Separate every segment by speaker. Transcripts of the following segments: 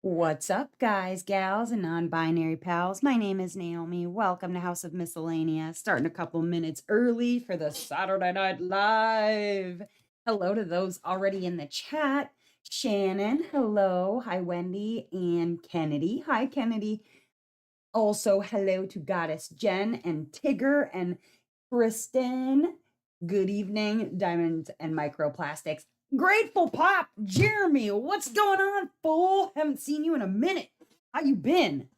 Speaker 1: What's up, guys, gals, and non binary pals? My name is Naomi. Welcome to House of Miscellanea. Starting a couple minutes early for the Saturday Night Live. Hello to those already in the chat. Shannon, hello. Hi, Wendy and Kennedy. Hi, Kennedy. Also, hello to Goddess Jen and Tigger and Kristen. Good evening, Diamonds and Microplastics. Grateful Pop, Jeremy, what's going on, fool? Haven't seen you in a minute. How you been?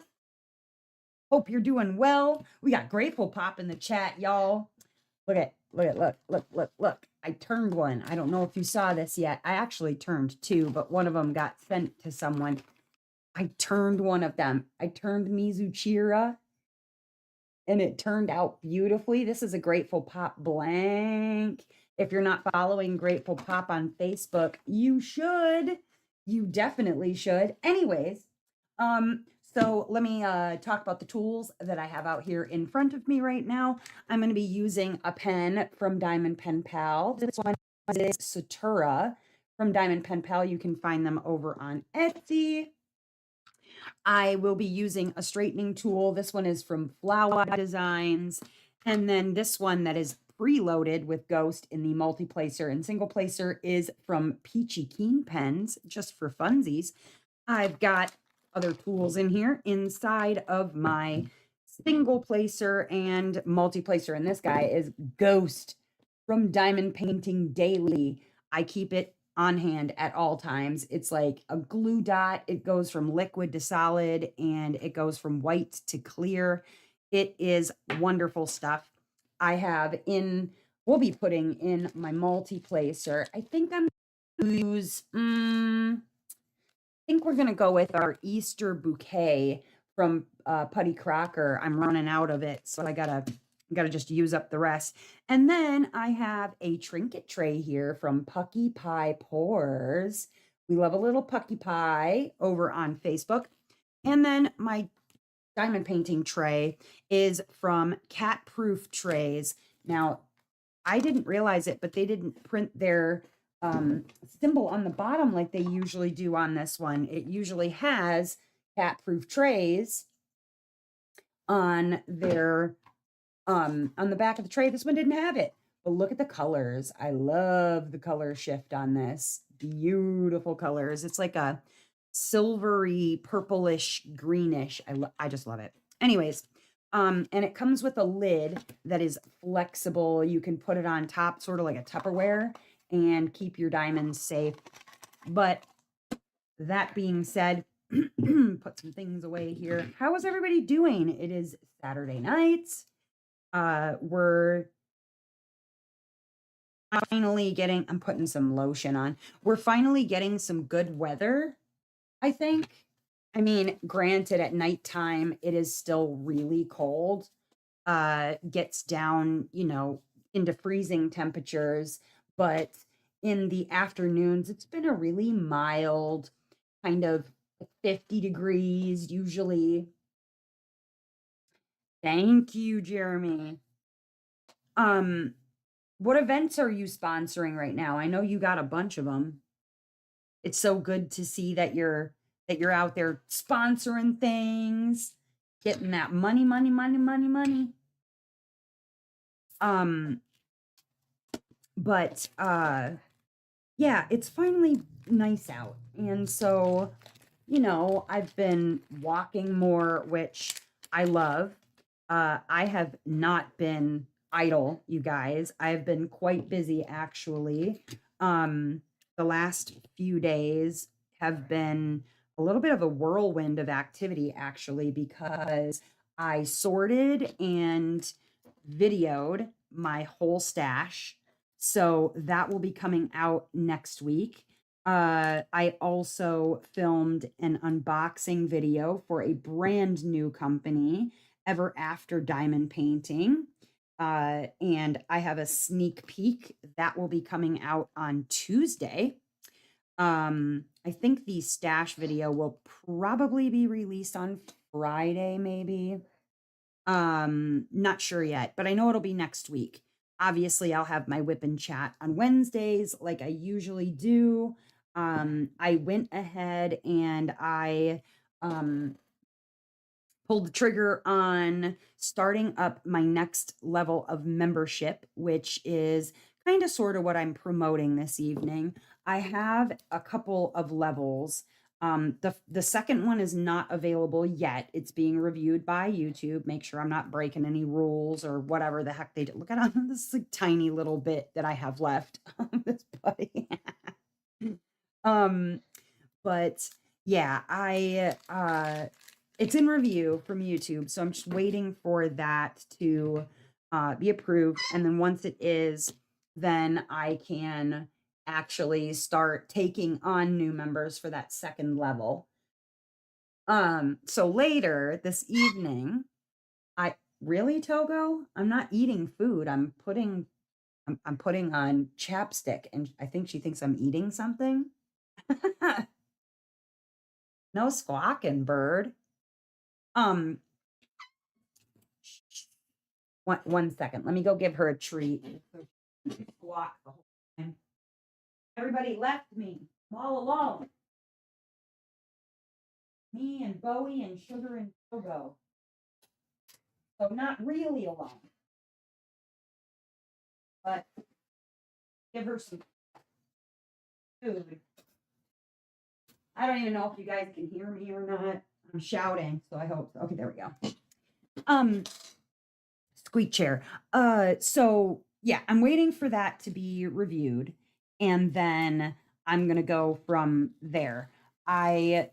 Speaker 1: Hope you're doing well. We got Grateful Pop in the chat, y'all. Look. I turned one. I don't know if you saw this yet. I actually turned two, but one of them got sent to someone. I turned one of them. I turned Mizuchira, and it turned out beautifully. This is a Grateful Pop blank. If you're not following Grateful Pop on Facebook, you should. You definitely should. Anyways, so let me talk about the tools that I have out here in front of me right now. I'm going to be using a pen from Diamond Pen Pal. This one is Satura from Diamond Pen Pal. You can find them over on Etsy. I will be using a straightening tool. This one is from Flower Designs. And then this one that is preloaded with Ghost in the multi-placer and single placer is from Peachy Keen Pens, just for funsies. I've got other tools in here inside of my single placer and multi-placer. And this guy is Ghost from Diamond Painting Daily. I keep it on hand at all times. It's like a glue dot. It goes from liquid to solid and it goes from white to clear. It is wonderful stuff. We'll be putting in my multi-placer. I think I'm going to use, I think we're going to go with our Easter bouquet from Putty Crocker. I'm running out of it, so I gotta just use up the rest. And then I have a trinket tray here from Pucky Pie Pours. We love a little Pucky Pie over on Facebook. And then my diamond painting tray is from Cat Proof Trays. Now, I didn't realize it, but they didn't print their symbol on the bottom like they usually do on this one. It usually has Cat Proof Trays on their on the back of the tray. This one didn't have it, but look at the colors. I love the color shift on this. Beautiful colors. It's like a silvery, purplish, greenish. I just love it. Anyways, and it comes with a lid that is flexible. You can put it on top, sort of like a Tupperware, and keep your diamonds safe. But that being said, put some things away here. How is everybody doing? It is Saturday night. We're finally getting, I'm putting some lotion on. We're finally getting some good weather, I think. I mean, granted, at nighttime, it is still really cold. Gets down, into freezing temperatures, but in the afternoons, it's been a really mild, kind of 50 degrees usually. Thank you, Jeremy. What events are you sponsoring right now? I know you got a bunch of them. It's so good to see that you're out there sponsoring things, getting that money. But yeah, it's finally nice out. And so, I've been walking more, which I love. I have not been idle, you guys. I've been quite busy actually. The last few days have been a little bit of a whirlwind of activity actually, because I sorted and videoed my whole stash. So that will be coming out next week. I also filmed an unboxing video for a brand new company, Ever After Diamond Painting. And I have a sneak peek that will be coming out on Tuesday. I think the stash video will probably be released on Friday, maybe. Not sure yet, but I know it'll be next week. Obviously, I'll have my WIP and chat on Wednesdays like I usually do. I went ahead and I um, pulled the trigger on starting up my next level of membership, which is kind of sort of what I'm promoting this evening. I have a couple of levels. The second one is not available yet. It's being reviewed by YouTube. Make sure I'm not breaking any rules or whatever the heck they do. Look at this like, tiny little bit that I have left on this buddy. um, but yeah, it's in review from YouTube, so I'm just waiting for that to be approved. And then once it is, then I can actually start taking on new members for that second level. So later this evening, I really Togo, I'm not eating food. I'm putting on chapstick, and I think she thinks I'm eating something. No squawking, bird. Um, one second. Let me go give her a treat. Squawk the whole time. Everybody left me. I'm all alone. Me and Bowie and Sugar and Togo. So not really alone. But give her some food. I don't even know if you guys can hear me or not. I'm shouting, so I hope so. Okay, there we go. Squeak chair. So yeah, I'm waiting for that to be reviewed, and then I'm gonna go from there. I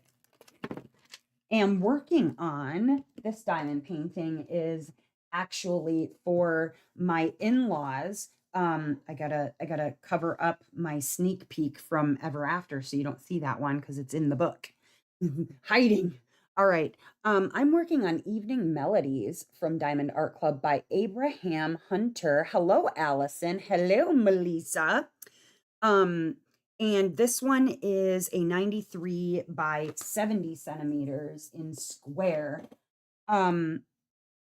Speaker 1: am working on this diamond painting is actually for my in-laws. I gotta cover up my sneak peek from Ever After so you don't see that one because it's in the book. Hiding. All right. I'm working on Evening Melodies from Diamond Art Club by Abraham Hunter. Hello, Allison. Hello, Melissa. Um, and this one is a 93 by 70 centimeters in square. Um,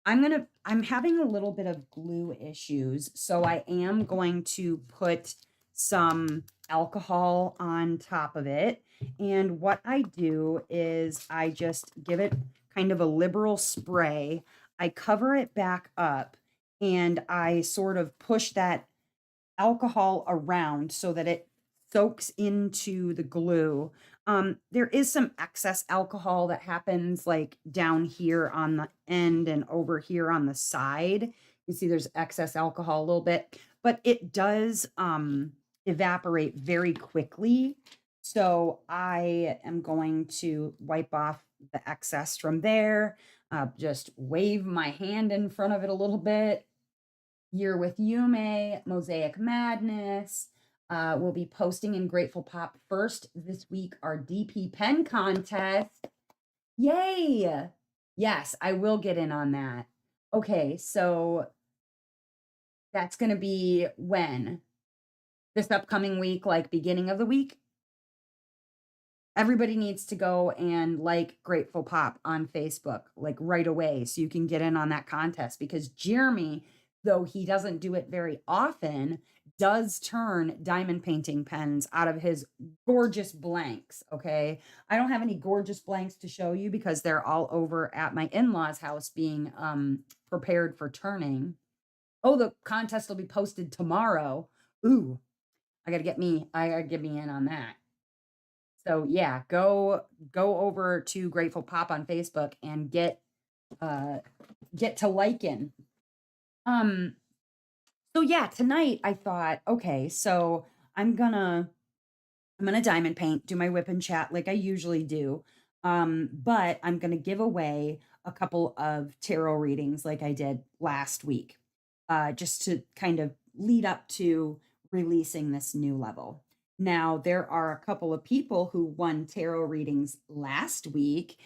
Speaker 1: I'm having a little bit of glue issues, so I am going to put some alcohol on top of it. And what I do is I just give it kind of a liberal spray. I cover it back up and I sort of push that alcohol around so that it soaks into the glue. There is some excess alcohol that happens like down here on the end and over here on the side. You see there's excess alcohol a little bit, but it does evaporate very quickly. So I am going to wipe off the excess from there. Just wave my hand in front of it a little bit. Year with Yume, Mosaic Madness. We'll be posting in Grateful Pop first this week our DP pen contest. Yay! Yes, I will get in on that. Okay, so that's going to be when? This upcoming week, like beginning of the week? Everybody needs to go and like Grateful Pop on Facebook, like right away, so you can get in on that contest because Jeremy, though he doesn't do it very often, does turn diamond painting pens out of his gorgeous blanks. Okay. I don't have any gorgeous blanks to show you because they're all over at my in-laws house being prepared for turning. Oh, the contest will be posted tomorrow. Ooh, I gotta get me in on that. So yeah, go over to Grateful Pop on Facebook and get to liking. Um so yeah, tonight I thought, okay, so I'm gonna diamond paint, do my whip and chat like I usually do. But I'm gonna give away a couple of tarot readings like I did last week, just to kind of lead up to releasing this new level. Now, there are a couple of people who won tarot readings last week.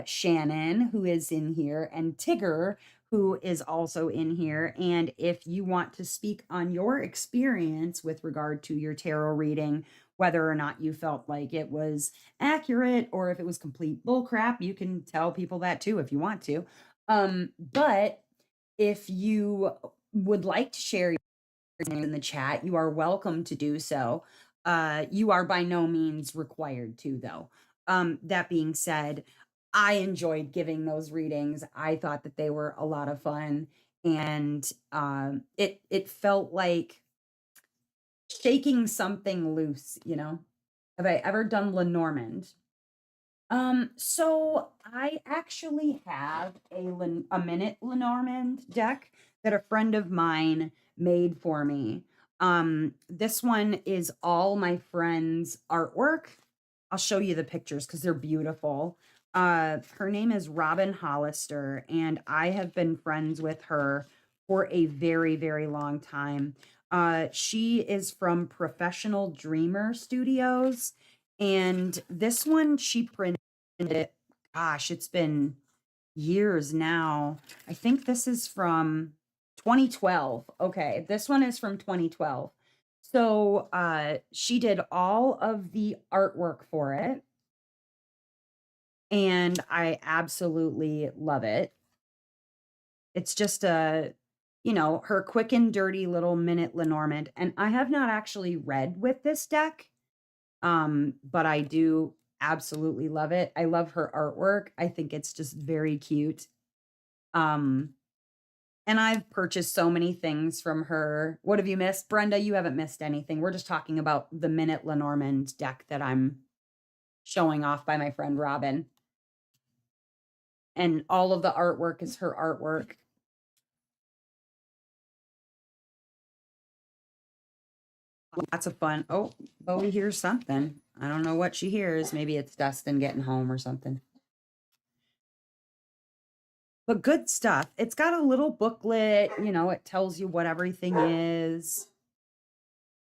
Speaker 1: Shannon, who is in here, and Tigger, who is also in here. And if you want to speak on your experience with regard to your tarot reading, whether or not you felt like it was accurate or if it was complete bullcrap, you can tell people that too if you want to. But if you would like to share your name in the chat, you are welcome to do so. You are by no means required to, though. That being said, I enjoyed giving those readings. I thought that they were a lot of fun, and it felt like shaking something loose. You know, have I ever done Lenormand? So I actually have a minute Lenormand deck that a friend of mine made for me. This one is all my friend's artwork. I'll show you the pictures because they're beautiful. Her name is Robin Hollister, and I have been friends with her for a very, very long time. She is from Professional Dreamer Studios, and this one she printed it. Gosh, it's been years now. I think this is from 2012. Okay, this one is from 2012. So she did all of the artwork for it, and I absolutely love it. It's just her quick and dirty little minute Lenormand. And I have not actually read with this deck, but I do absolutely love it. I love her artwork. I think it's just very cute. Um, and I've purchased so many things from her. What have you missed, Brenda? You haven't missed anything. We're just talking about the minute Lenormand deck that I'm showing off by my friend Robin. And all of the artwork is her artwork. Lots of fun. Oh, Bowie hears something. I don't know what she hears. Maybe it's Dustin getting home or something. But good stuff. It's got a little booklet, it tells you what everything is.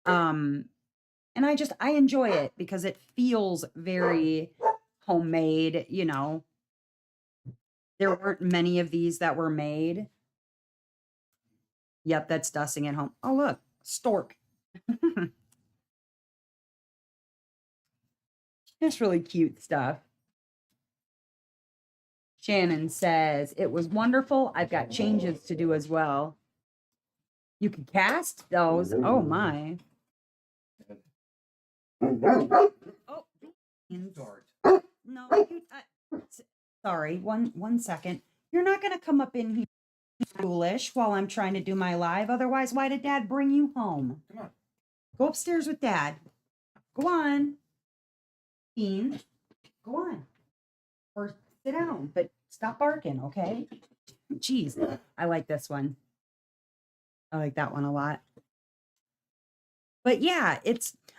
Speaker 1: And I enjoy it because it feels very homemade, There weren't many of these that were made. Yep, that's Dusting at home. Oh, look, stork. That's really cute stuff. Shannon says, it was wonderful. I've got changes to do as well. You can cast those. Oh, my. Oh, no, sorry, one second. You're not going to come up in here foolish while I'm trying to do my live. Otherwise, why did Dad bring you home? Come on. Go upstairs with Dad. Go on. Bean, go on. Or sit down, but stop barking, okay? Jeez, I like this one. I like that one a lot. But yeah,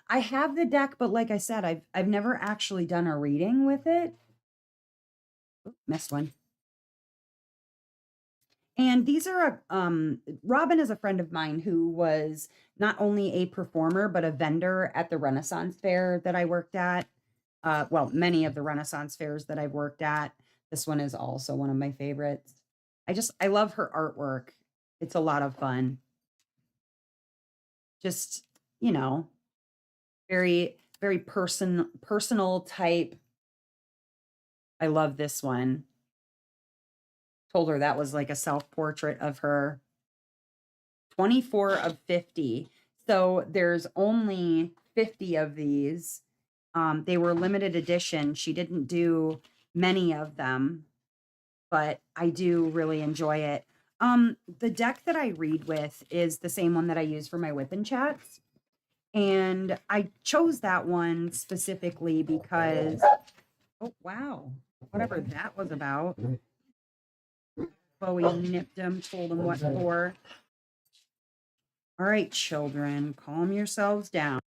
Speaker 1: I have the deck, but like I said, I've never actually done a reading with it. Oop, missed one. And these are Robin is a friend of mine who was not only a performer but a vendor at the Renaissance Fair that I worked at. Well, many of the Renaissance fairs that I've worked at. This one is also one of my favorites. I love her artwork. It's a lot of fun. Just, very, very personal type. I love this one. Told her that was like a self-portrait of her. 24 of 50. So there's only 50 of these. They were limited edition. She didn't do many of them, but I do really enjoy it. The deck that I read with is the same one that I use for my WIP and chats. And I chose that one specifically because, oh, wow, whatever that was about. Bowie nipped him, told him what for. All right, children, calm yourselves down.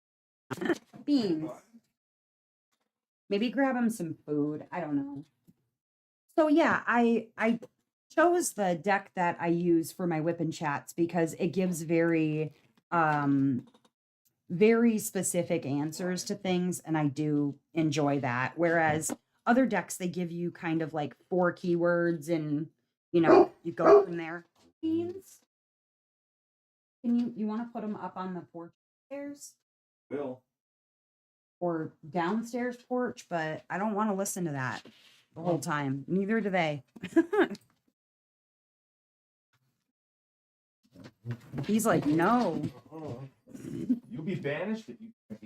Speaker 1: Beans. Maybe grab him some food. I don't know. So yeah, I chose the deck that I use for my WIP and chats because it gives very very specific answers to things, and I do enjoy that. Whereas other decks, they give you kind of like 4 keywords and you go from there. Beans, can you want to put them up on the porch stairs?
Speaker 2: Will.
Speaker 1: Or downstairs porch, but I don't want to listen to that the whole time. Neither do they. He's like, no.
Speaker 2: You'll be banished if you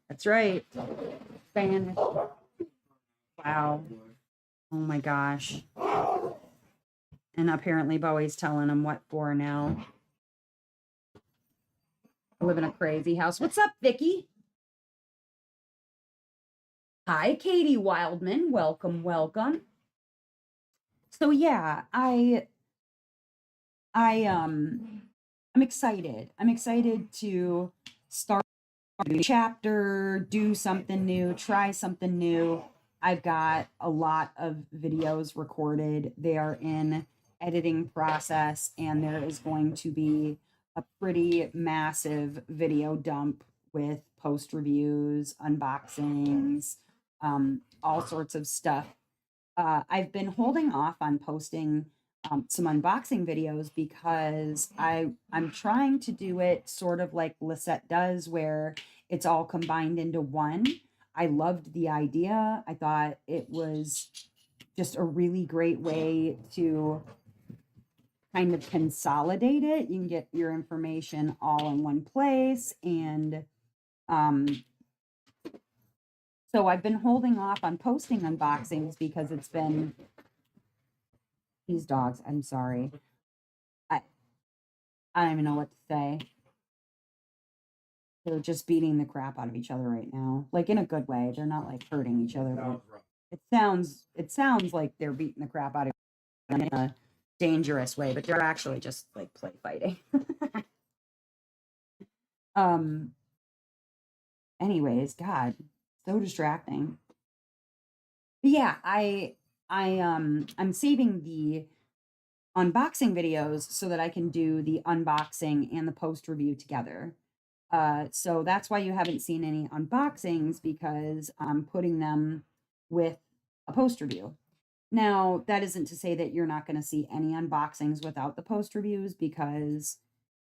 Speaker 1: That's right. Spanish. Wow. Oh my gosh. And apparently Bowie's telling him what for now. I live in a crazy house. What's up, Vicky? Hi, Katie Wildman. Welcome, welcome. So yeah, I'm excited. I'm excited to start a new chapter, do something new, try something new. I've got a lot of videos recorded. They are in editing process, and there is going to be a pretty massive video dump with post reviews, unboxings, all sorts of stuff. I've been holding off on posting some unboxing videos because I'm trying to do it sort of like Lisette does, where it's all combined into one. I loved the idea. I thought it was just a really great way to kind of consolidate it. You can get your information all in one place. And so I've been holding off on posting unboxings because it's been these dogs. I'm sorry. I, I don't even know what to say. They're just beating the crap out of each other right now, like in a good way. They're not like hurting each other, but it sounds like they're beating the crap out of each other in a dangerous way, but they're actually just like play fighting. um. Anyways, God, so distracting. But yeah, I'm saving the unboxing videos so that I can do the unboxing and the post review together. So that's why you haven't seen any unboxings, because I'm putting them with a post review. Now, that isn't to say that you're not going to see any unboxings without the post reviews, because,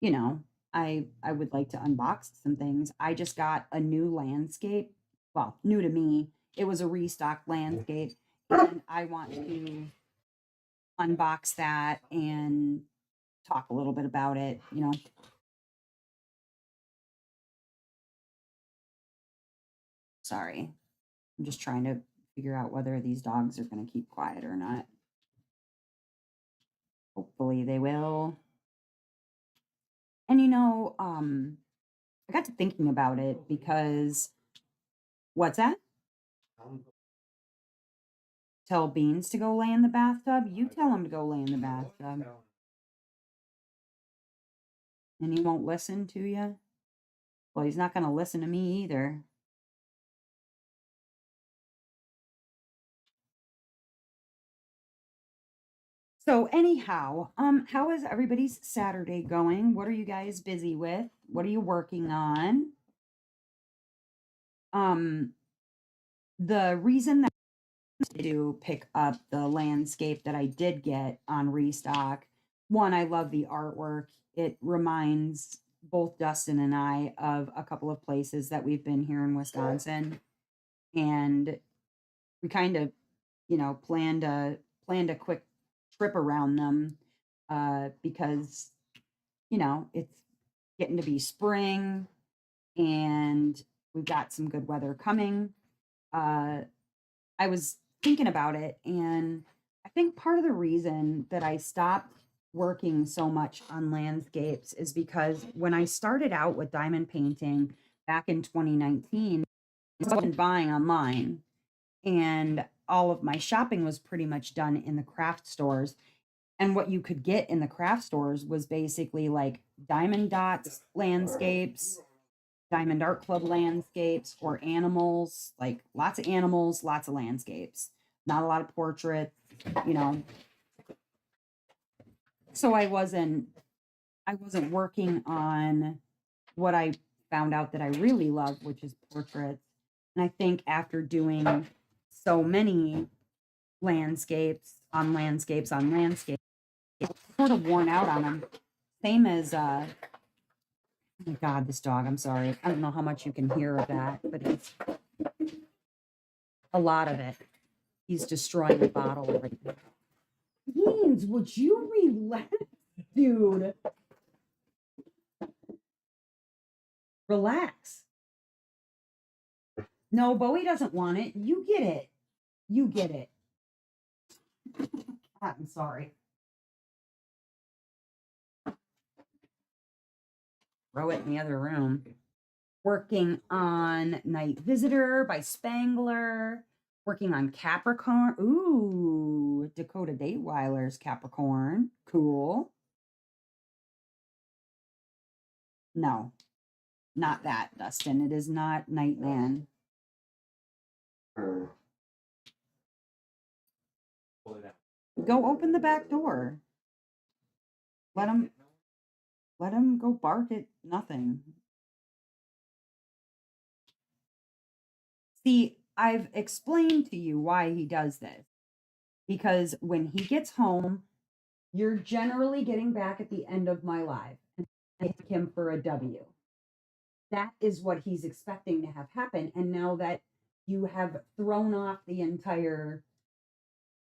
Speaker 1: you know, I would like to unbox some things. I just got a new landscape. Well, new to me. It was a restock landscape, and I want to unbox that and talk a little bit about it, you know. Sorry. I'm just trying to figure out whether these dogs are going to keep quiet or not. Hopefully they will. And I got to thinking about it because what's that? Tell Beans to go lay in the bathtub? You tell him to go lay in the bathtub. And he won't listen to you? Well, he's not going to listen to me either. So anyhow, how is everybody's Saturday going? What are you guys busy with? What are you working on? Um, the reason that I do pick up the landscape that I did get on restock, one, I love the artwork. It reminds both Dustin and I of a couple of places that we've been here in Wisconsin, and we kind of, planned a quick trip around them, because it's getting to be spring and we've got some good weather coming. Uh, I was thinking about it, and I think part of the reason that I stopped working so much on landscapes is because when I started out with diamond painting back in 2019, I wasn't buying online, and all of my shopping was pretty much done in the craft stores. And what you could get in the craft stores was basically like diamond dots landscapes, diamond art club landscapes, or animals, like lots of animals, lots of landscapes, not a lot of portraits, you know. So I wasn't working on what I found out that I really love, which is portraits. And I think after doing so many landscapes on landscapes on landscapes, it's sort of worn out on them. Same as oh my God, this dog, I'm sorry. I don't know how much you can hear of that, but it's a lot of it. He's destroying the bottle right now. Beans, would you relax, dude? Relax. No, Bowie doesn't want it. You get it. You get it. I'm sorry. Throw it in the other room. Working on Night Visitor by Spangler. Working on Capricorn. Ooh, Dakota Dateweiler's Capricorn. Cool. No, not that, Dustin. It is not Nightman. Go open the back door. Let him go bark at nothing. See, I've explained to you why he does this. Because when he gets home, you're generally getting back at the end of my life. And I take him for a W. That is what he's expecting to have happen. And now that you have thrown off the entire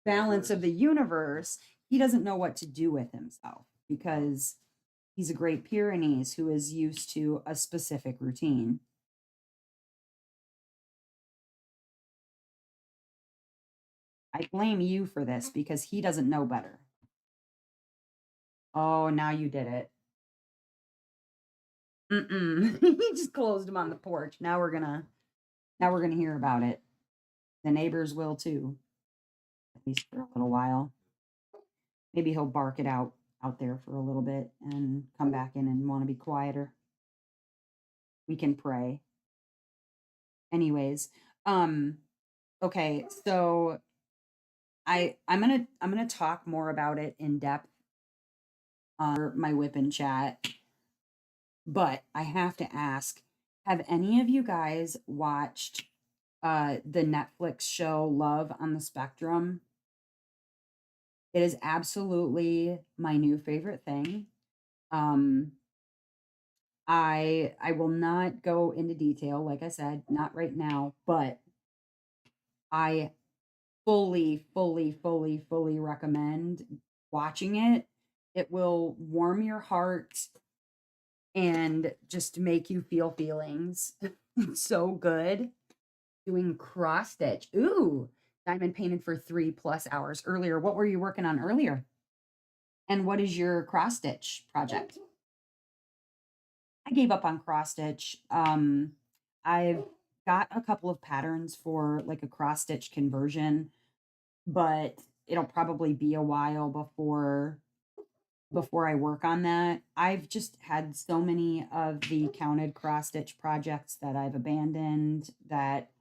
Speaker 1: balance of the universe, he doesn't know what to do with himself because he's a great Pyrenees who is used to a specific routine. I blame you for this because he doesn't know better. Oh, now you did it. He just closed him on the porch. Now we're gonna hear about it. The neighbors will too, at least for a little while. Maybe he'll bark it out there for a little bit and come back in and want to be quieter. We can pray. Anyways, okay, so I'm gonna talk more about it in depth on my WIP and chat, but I have to ask: have any of you guys watched the Netflix show Love on the Spectrum? It is absolutely my new favorite thing. I will not go into detail, like I said, not right now, but I fully recommend watching it. It will warm your heart and just make you feel feelings. It's so good. Doing cross stitch. Ooh, diamond painted for 3+ hours earlier. What were you working on earlier? And what is your cross stitch project? I gave up on cross stitch. I've got a couple of patterns for like a cross stitch conversion, but it'll probably be a while before I work on that. I've just had so many of the counted cross stitch projects that I've abandoned that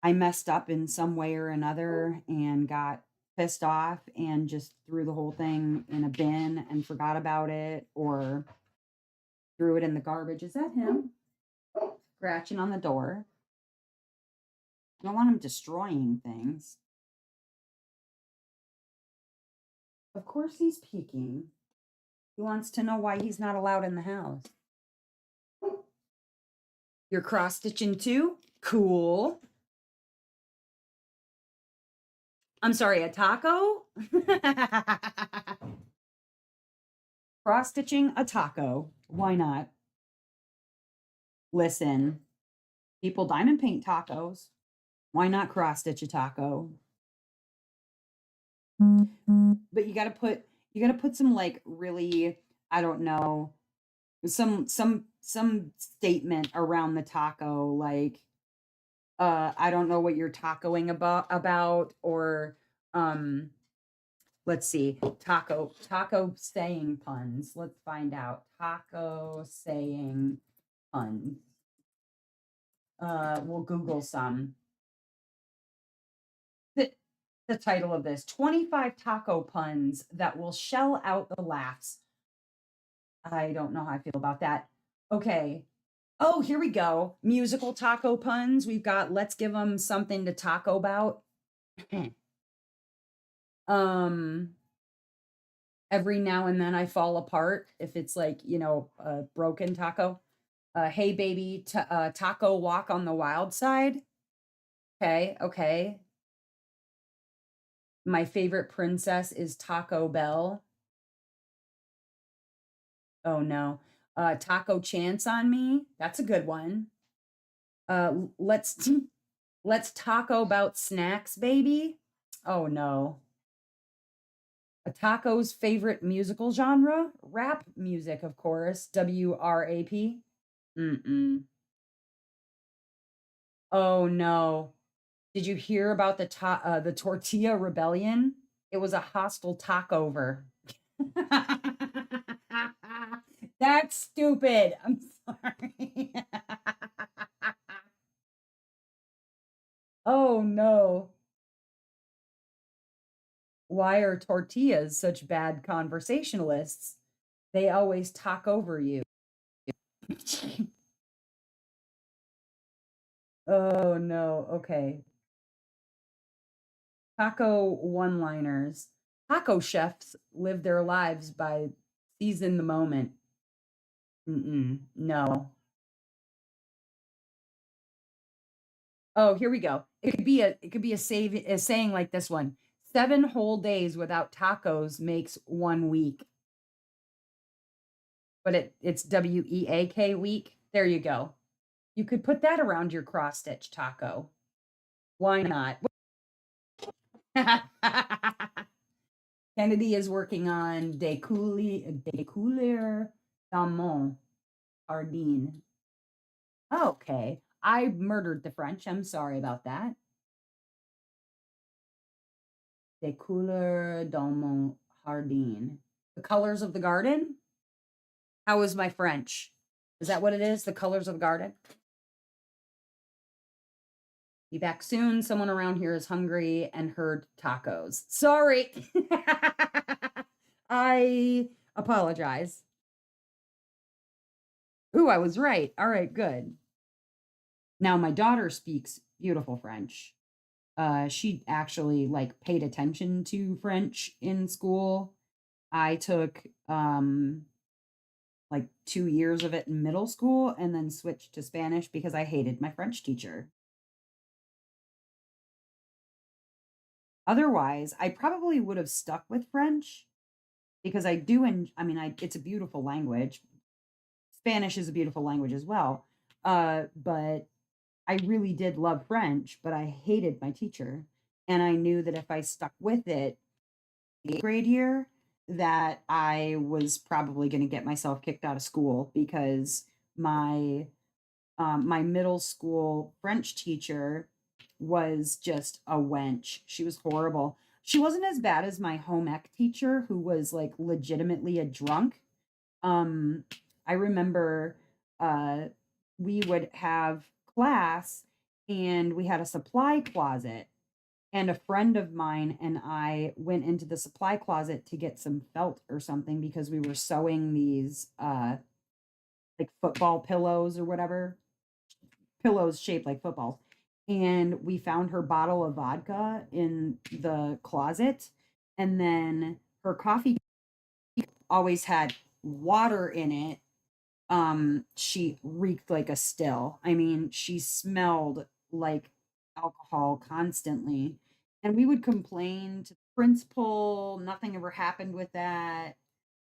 Speaker 1: I messed up in some way or another and got pissed off and just threw the whole thing in a bin and forgot about it or threw it in the garbage. Is that him scratching on the door? I don't want him destroying things. Of course he's peeking. He wants to know why he's not allowed in the house. You're cross stitching too? Cool. I'm sorry, a taco? Cross stitching a taco. Why not? Listen, people diamond paint tacos. Why not cross stitch a taco? But you gotta put some like really, I don't know, some statement around the taco, like I don't know what you're tacoing about or let's see, taco saying puns. Let's find out. Taco saying puns. We'll Google some. The title of this: 25 taco puns that will shell out the laughs. I don't know how I feel about that. Okay. Oh, here we go. Musical taco puns. We've got let's give them something to taco about. Every now and then I fall apart if it's like, a broken taco. Hey baby, taco walk on the wild side. Okay. My favorite princess is Taco Bell. Oh no. Taco chance on me. That's a good one. Let's let's taco about snacks, baby. Oh no. A taco's favorite musical genre? Rap music, of course. WRAP. Mm-mm. Oh no. Did you hear about the tortilla rebellion? It was a hostile takeover. That's stupid. I'm sorry. Oh no. Why are tortillas such bad conversationalists? They always talk over you. Oh no. Okay. Taco one-liners. Taco chefs live their lives by seizing the moment. Mm-mm, no. Oh, here we go. It could be a saying like this one. 7 whole days without tacos makes 1 week. But it's WEAK week. There you go. You could put that around your cross stitch taco. Why not? Kennedy is working on Découleur Damon Ardine. Okay. I murdered the French. I'm sorry about that. Des couleurs dans mon jardin. The colors of the garden? How is my French? Is that what it is? The colors of the garden? Be back soon. Someone around here is hungry and heard tacos. Sorry. I apologize. Ooh, I was right. All right, good. Now my daughter speaks beautiful French. She actually like paid attention to French in school. I took like 2 years of it in middle school and then switched to Spanish because I hated my French teacher. Otherwise, I probably would have stuck with French because I do and I mean it's a beautiful language. Spanish is a beautiful language as well. But I really did love French, but I hated my teacher. And I knew that if I stuck with it, the 8th grade year, that I was probably going to get myself kicked out of school because my my middle school French teacher was just a wench. She was horrible. She wasn't as bad as my home ec teacher, who was like legitimately a drunk. Um, I remember uh, we would have class and we had a supply closet. And a friend of mine and I went into the supply closet to get some felt or something because we were sewing these like football pillows or whatever, pillows shaped like footballs. And we found her bottle of vodka in the closet. And then her coffee always had water in it. She reeked like a still. I mean, she smelled like alcohol constantly. And we would complain to the principal. Nothing ever happened with that.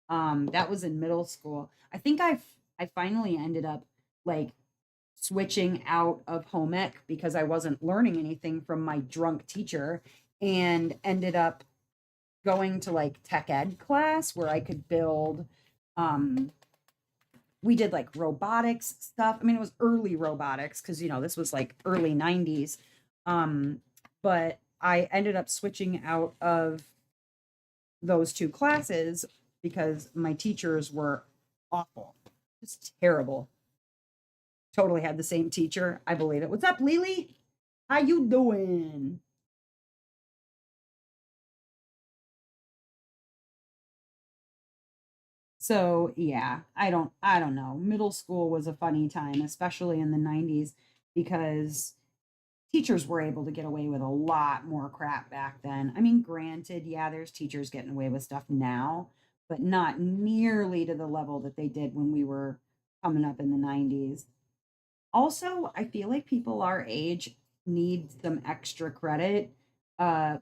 Speaker 1: That was in middle school. I finally ended up like switching out of home ec because I wasn't learning anything from my drunk teacher and ended up going to like tech ed class where I could build we did like robotics stuff. I mean, it was early robotics because this was like early 90s. Um, but I ended up switching out of those 2 classes because my teachers were awful. Just terrible. Totally had the same teacher. I believe it. What's up, Lily? How you doing? So yeah, I don't know. Middle school was a funny time, especially in the 90s, because teachers were able to get away with a lot more crap back then. I mean, granted, yeah, there's teachers getting away with stuff now, but not nearly to the level that they did when we were coming up in the 90s. Also, I feel like people our age need some extra credit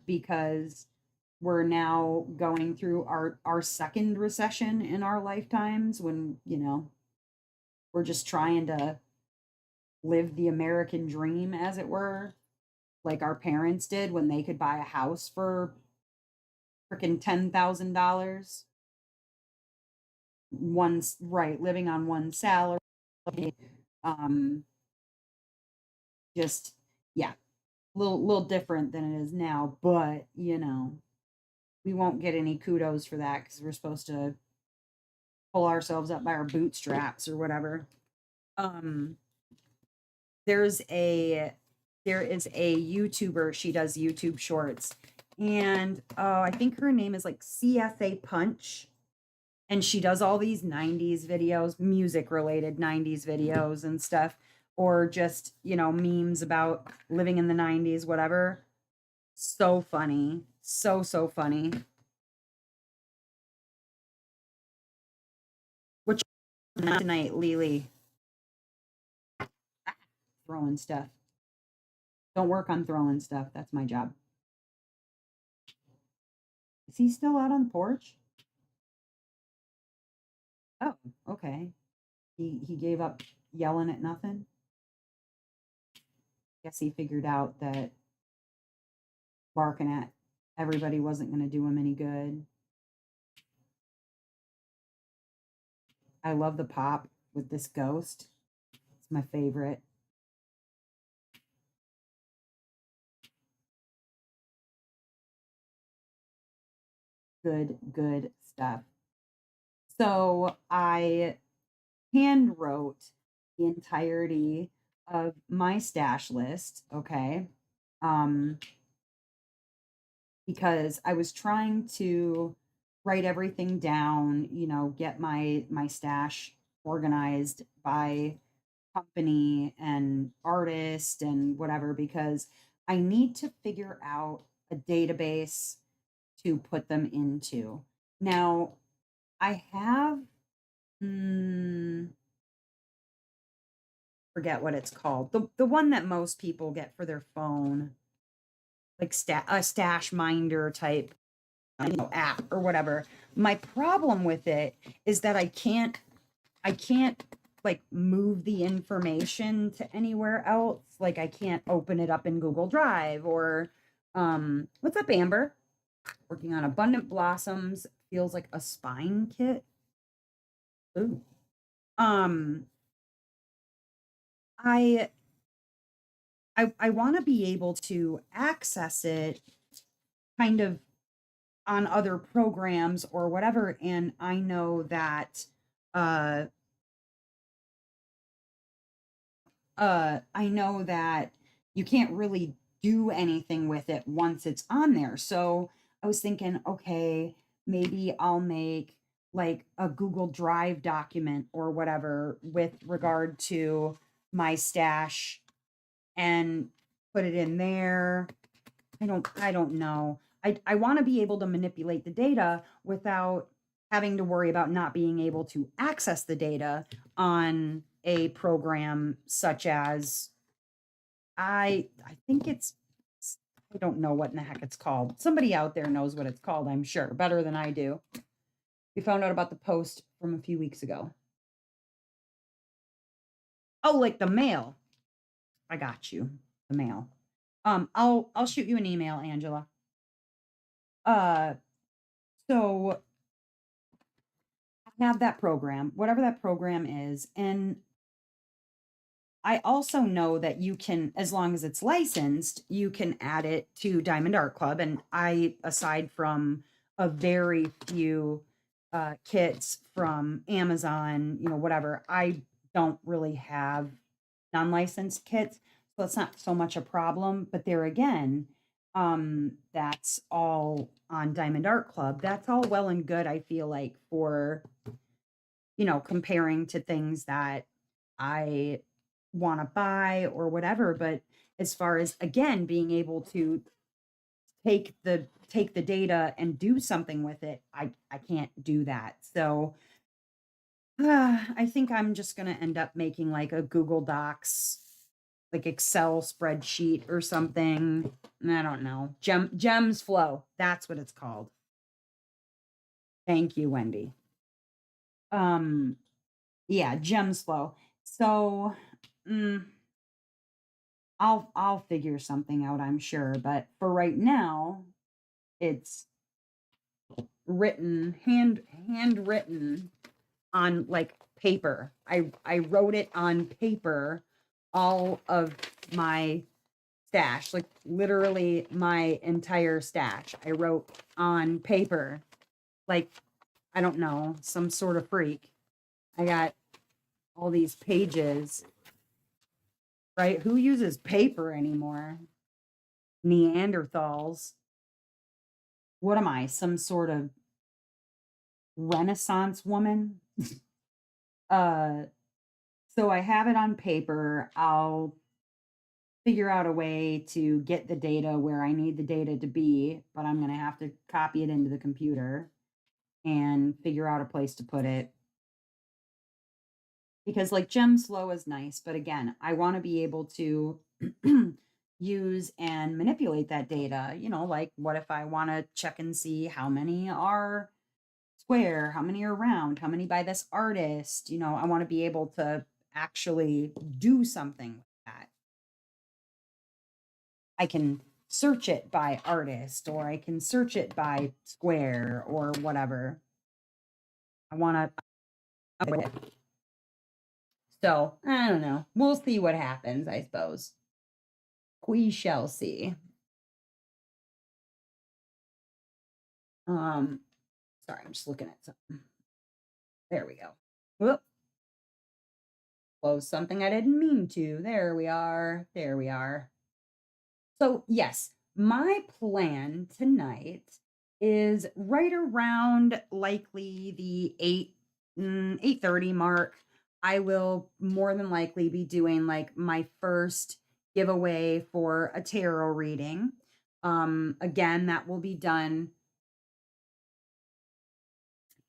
Speaker 1: because we're now going through our second recession in our lifetimes when, we're just trying to live the American dream, as it were, like our parents did when they could buy a house for freaking $10,000. One's right, living on one salary. Um, just yeah, little different than it is now, but we won't get any kudos for that because we're supposed to pull ourselves up by our bootstraps or whatever. Um, there's a there is a YouTuber, she does YouTube shorts, and I think her name is like CSA Punch, and she does all these 90s videos, music related 90s videos and stuff, or just, memes about living in the 90s, whatever. So funny. So funny. Which tonight, Lily, throwing stuff. Don't work on throwing stuff. That's my job. Is he still out on the porch? Oh, okay. He gave up yelling at nothing. Guess he figured out that barking at everybody wasn't going to do him any good. I love the pop with this ghost. It's my favorite. Good stuff. So I hand wrote the entirety of my stash list, okay? Um, because I was trying to write everything down, get my stash organized by company and artist and whatever, because I need to figure out a database to put them into. Now, I have forget what it's called. The one that most people get for their phone, like a stash minder type, app or whatever. My problem with it is that I can't like move the information to anywhere else. Like I can't open it up in Google Drive or what's up, Amber? Working on Abundant Blossoms feels like a spine kit. Ooh. Um I I want to be able to access it kind of on other programs or whatever, and I know that uh I know that you can't really do anything with it once it's on there. So I was thinking, okay, maybe I'll make like a Google Drive document or whatever with regard to my stash and put it in there. I don't know. I want to be able to manipulate the data without having to worry about not being able to access the data on a program such as I think I don't know what in the heck it's called. Somebody out there knows what it's called, I'm sure, better than I do. We found out about the post from a few weeks ago. Oh, like the mail. I got you. The mail. I'll shoot you an email, Angela. Uh so I have that program, whatever that program is, and I also know that you can, as long as it's licensed, you can add it to Diamond Art Club. And I, aside from a very few kits from Amazon, whatever, I don't really have non-licensed kits. So it's not so much a problem. But there again, that's all on Diamond Art Club. That's all well and good, I feel like, for comparing to things that I want to buy or whatever. But as far as again being able to take the data and do something with it, I can't do that. So I think I'm just going to end up making like a Google Docs, like Excel spreadsheet or something. I don't know. Gems Flow. That's what it's called. Thank you, Wendy. Yeah, Gems Flow. So, mm, I'll figure something out, I'm sure, but for right now, it's handwritten on like paper. I wrote it on paper, all of my stash, like literally my entire stash. I wrote on paper, like I don't know, some sort of freak. I got all these pages, right? Who uses paper anymore? Neanderthals. What am I? Some sort of Renaissance woman? uh so I have it on paper. I'll figure out a way to get the data where I need the data to be, but I'm going to have to copy it into the computer and figure out a place to put it. Because like gem slow is nice, but again, I want to be able to use and manipulate that data. Like what if I want to check and see how many are square, how many are round, how many by this artist? I want to be able to actually do something with that. I can search it by artist, or I can search it by square or whatever. I want to. So I don't know. We'll see what happens, I suppose. We shall see. Um, sorry, I'm just looking at something. There we go. Whoop. Close something I didn't mean to. There we are. There we are. So, yes, my plan tonight is right around likely the 8:30 mark. I will more than likely be doing like my first giveaway for a tarot reading. Again, that will be done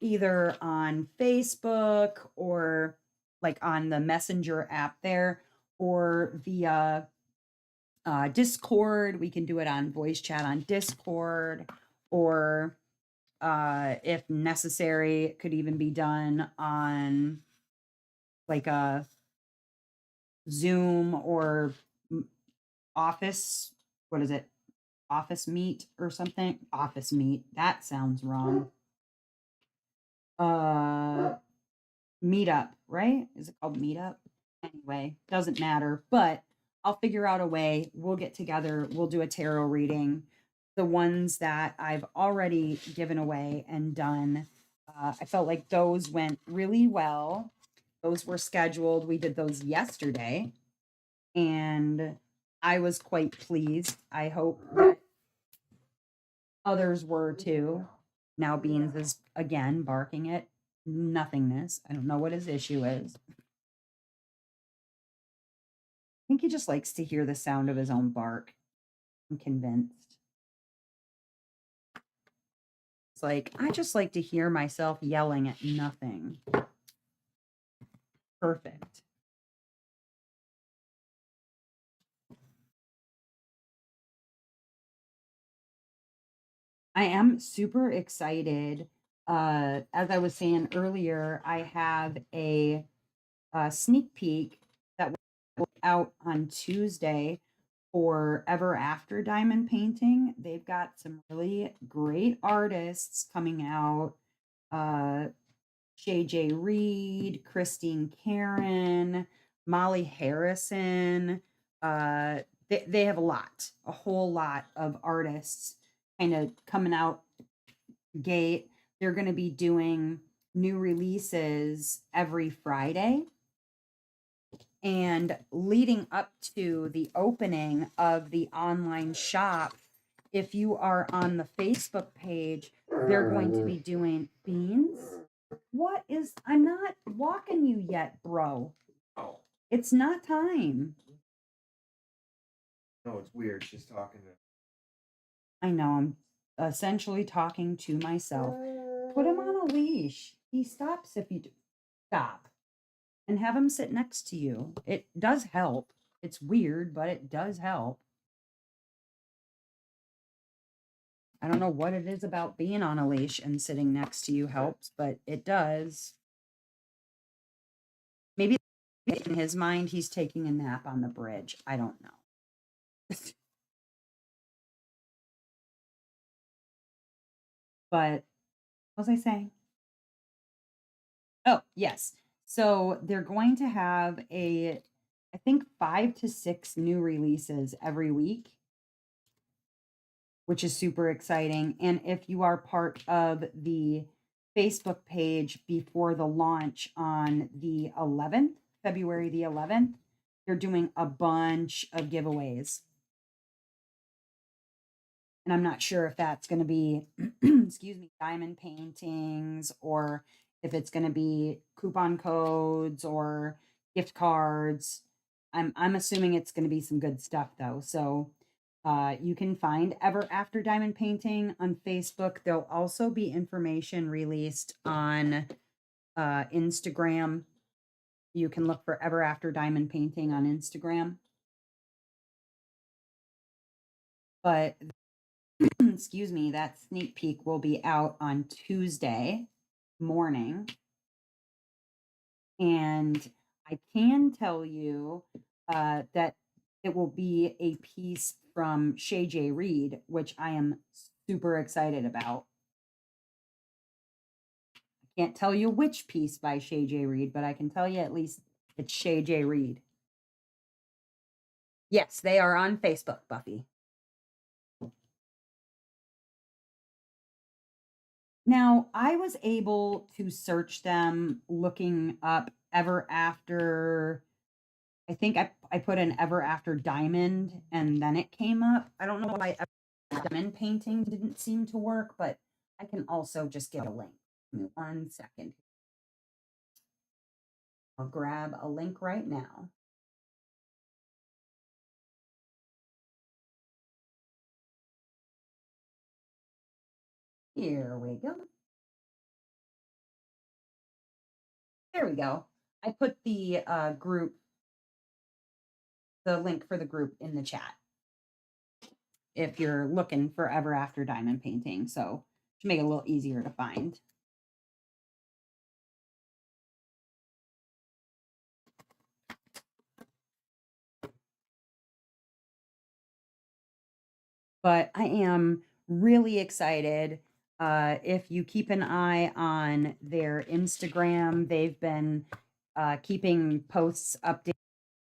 Speaker 1: either on Facebook or like on the Messenger app there, or via Discord. We can do it on voice chat on Discord, or if necessary, it could even be done on like a Zoom or Office. What is it? Office Meet or something? Office Meet. That sounds wrong. Uh, Meetup, right? Is it called Meetup? Anyway, doesn't matter, but I'll figure out a way. We'll get together, we'll do a tarot reading. The ones that I've already given away and done, I felt like those went really well. Those were scheduled. We did those yesterday, and I was quite pleased. I hope that others were too. Now Beans is again barking at nothingness. I don't know what his issue is. I think he just likes to hear the sound of his own bark. I'm convinced. It's like, I just like to hear myself yelling at nothing. Perfect. I am super excited. As I was saying earlier, I have a sneak peek that will be out on Tuesday for Ever After Diamond Painting. They've got some really great artists coming out. Uh, JJ Reed, Christine Karen, Molly Harrison. They have a whole lot of artists kind of coming out gate. They're going to be doing new releases every Friday. And leading up to the opening of the online shop, if you are on the Facebook page, they're going to be doing Beans. What is, I'm not walking you yet, bro.
Speaker 2: Oh,
Speaker 1: It's not time.
Speaker 2: no, it's weird. She's talking to.
Speaker 1: I know, I'm essentially talking to myself. Put him on a leash. He stops if you stop. And have him sit next to you. It does help. It's weird, but it does help. I don't know what it is about being on a leash and sitting next to you helps, but it does. Maybe in his mind, he's taking a nap on the bridge. I don't know. But what was I saying? Oh, yes. So they're going to have I think 5 to 6 new releases every week, which is super exciting. And if you are part of the Facebook page before the launch on the 11th, February the 11th, they're doing a bunch of giveaways. And I'm not sure if that's going to be, excuse me, diamond paintings, or if it's going to be coupon codes or gift cards. I'm assuming it's going to be some good stuff though. So you can find Ever After Diamond Painting on Facebook. There'll also be information released on Instagram. You can look for Ever After Diamond Painting on Instagram. But excuse me, that sneak peek will be out on Tuesday morning. And I can tell you that it will be a piece from Shay J. Reid, which I am super excited about. I can't tell you which piece by Shay J. Reid, but I can tell you at least it's Shay J. Reid. Yes, they are on Facebook, Buffy. Now, I was able to search them looking up Ever After. I think I put in Ever After Diamond and then it came up. I don't know why diamond painting didn't seem to work, but I can also just get a link. Give me 1 second. I'll grab a link right now. Here we go. There we go. I put the link for the group in the chat if you're looking for Ever After Diamond Painting. So to make it a little easier to find. But I am really excited. If you keep an eye on their Instagram, they've been keeping posts updated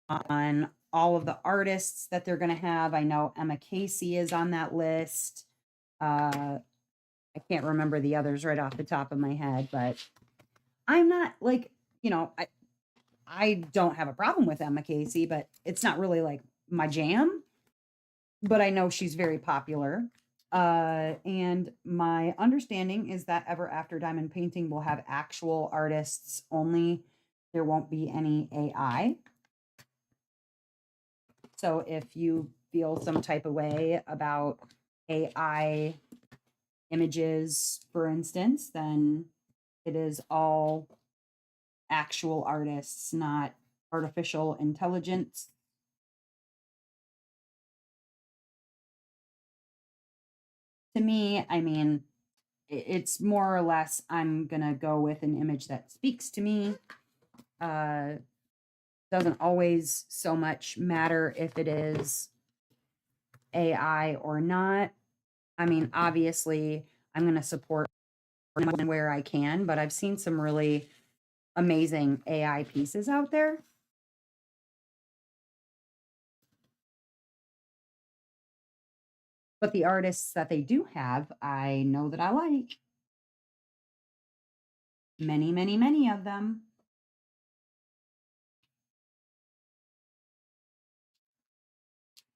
Speaker 1: on all of the artists that they're going to have. I know Emma Casey is on that list. I can't remember the others right off the top of my head, but I'm not like, I don't have a problem with Emma Casey, but it's not really like my jam. But I know she's very popular. And my understanding is that Ever After Diamond Painting will have actual artists only. There won't be any AI. So if you feel some type of way about AI images, for instance, then it is all actual artists, not artificial intelligence. To me, I mean, it's more or less I'm gonna go with an image that speaks to me. Doesn't always so much matter if it is AI or not. I mean, obviously, I'm gonna support where I can, but I've seen some really amazing AI pieces out there. But the artists that they do have, I know that I like. Many, many, many of them.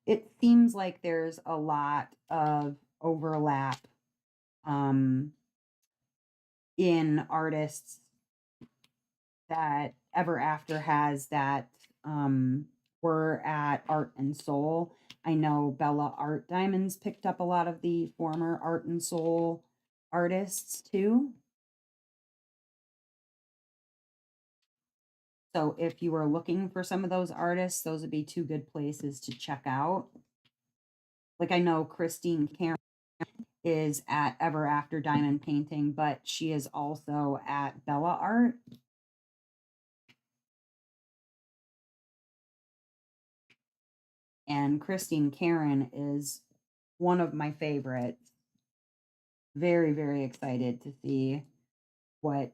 Speaker 1: It seems like there's a lot of overlap in artists that Ever After has that were at Art and Soul. I know Bella Art Diamonds picked up a lot of the former Art and Soul artists too. So if you were looking for some of those artists, those would be two good places to check out. Like I know Christine Cameron is at Ever After Diamond Painting, but she is also at Bella Art. and Christine Karen is one of my favorites. Very, very excited to see what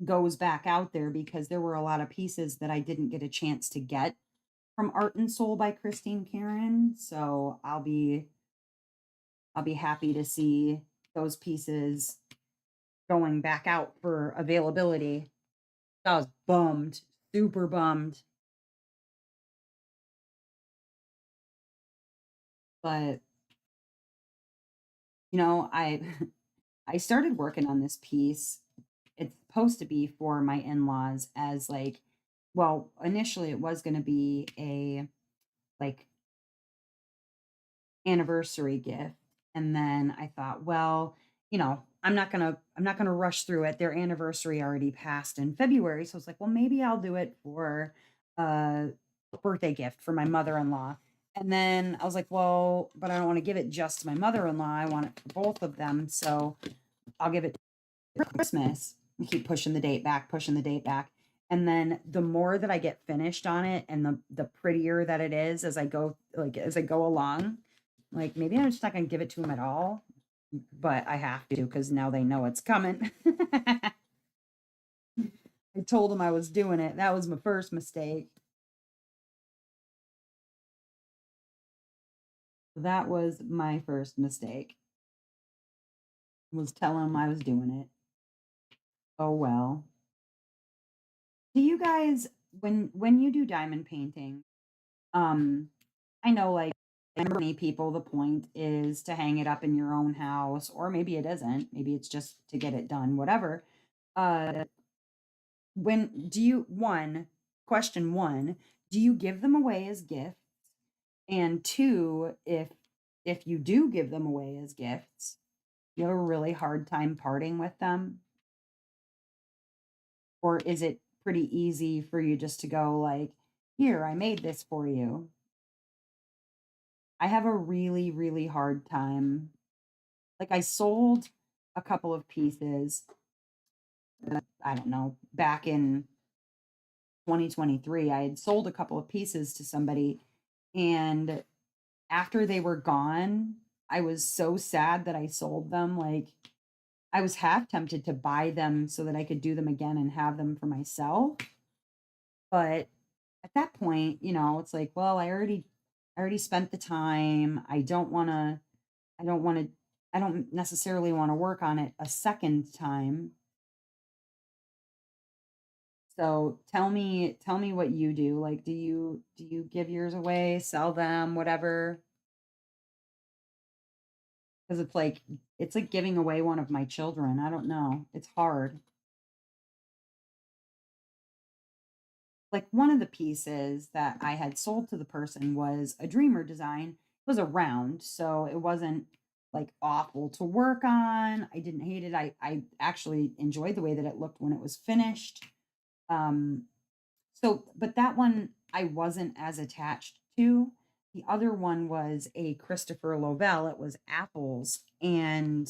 Speaker 1: goes back out there because there were a lot of pieces that I didn't get a chance to get from Art and Soul by Christine Karen. So I'll be happy to see those pieces going back out for availability. I was bummed, super bummed. But I I started working on this piece. It's supposed to be for my in-laws as like, well, initially it was going to be a like anniversary gift. And then I thought, well, I'm not gonna rush through it. Their anniversary already passed in February. So I was like, well, maybe I'll do it for a birthday gift for my mother-in-law. And then I was like, well, but I don't want to give it just to my mother-in-law. I want it for both of them. So I'll give it for Christmas. And keep pushing the date back, pushing the date back. And then the more that I get finished on it and the prettier that it is as I go along, like maybe I'm just not gonna give it to him at all, but I have to because now they know it's coming. I told them I was doing it. That was my first mistake. That was my first mistake. Was telling them I was doing it. Oh well. Do you guys when you do diamond painting, um I know like for many people the point is to hang it up in your own house, or maybe it isn't. Maybe it's just to get it done, whatever. Uh when do you one question one, do you give them away as gifts? And two, if you do give them away as gifts, you have a really hard time parting with them? Or is it pretty easy for you just to go like, here, I made this for you? I have a really, really hard time. Like I sold a couple of pieces, I don't know, back in 2023. I had sold a couple of pieces to somebody, and after they were gone, I was so sad that I sold them. Like I was half tempted to buy them so that I could do them again and have them for myself. But at that point, it's like, well, I already spent the time. I don't want to I don't necessarily want to work on it a second time. So tell me what you do. Like do you give yours away, sell them, whatever? Cuz it's like giving away one of my children. I don't know. It's hard. Like one of the pieces that I had sold to the person was a dreamer design. It was a round, so it wasn't like awful to work on. I didn't hate it. I actually enjoyed the way that it looked when it was finished. Um but that one I wasn't as attached to. The other one was a Christopher Lovell. It was apples, and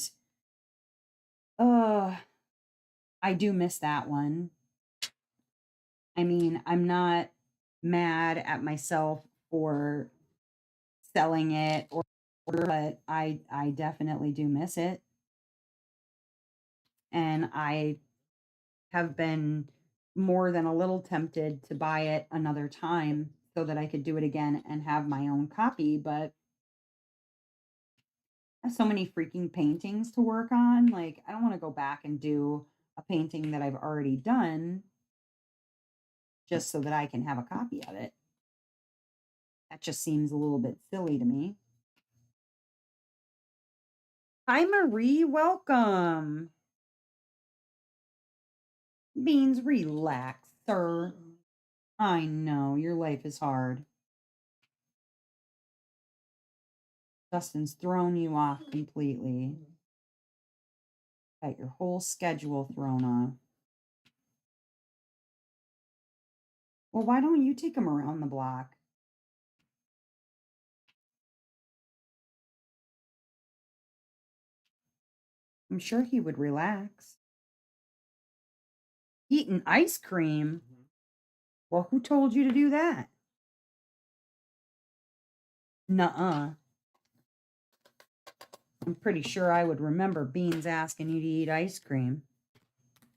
Speaker 1: uh I do miss that one. I mean, I'm not mad at myself for selling it, but I definitely do miss it, and I have been more than a little tempted to buy it another time so that I could do it again and have my own copy, but I have so many freaking paintings to work on. Like, I don't want to go back and do a painting that I've already done just so that I can have a copy of it. That just seems a little bit silly to me. Hi, Marie. Welcome. Beans, relax, sir. I know your life is hard. Dustin's thrown you off completely. Got your whole schedule thrown off. Well, why don't you take him around the block? I'm sure he would relax. Eating ice cream? Well, who told you to do that? Nuh-uh. I'm pretty sure I would remember Beans asking you to eat ice cream.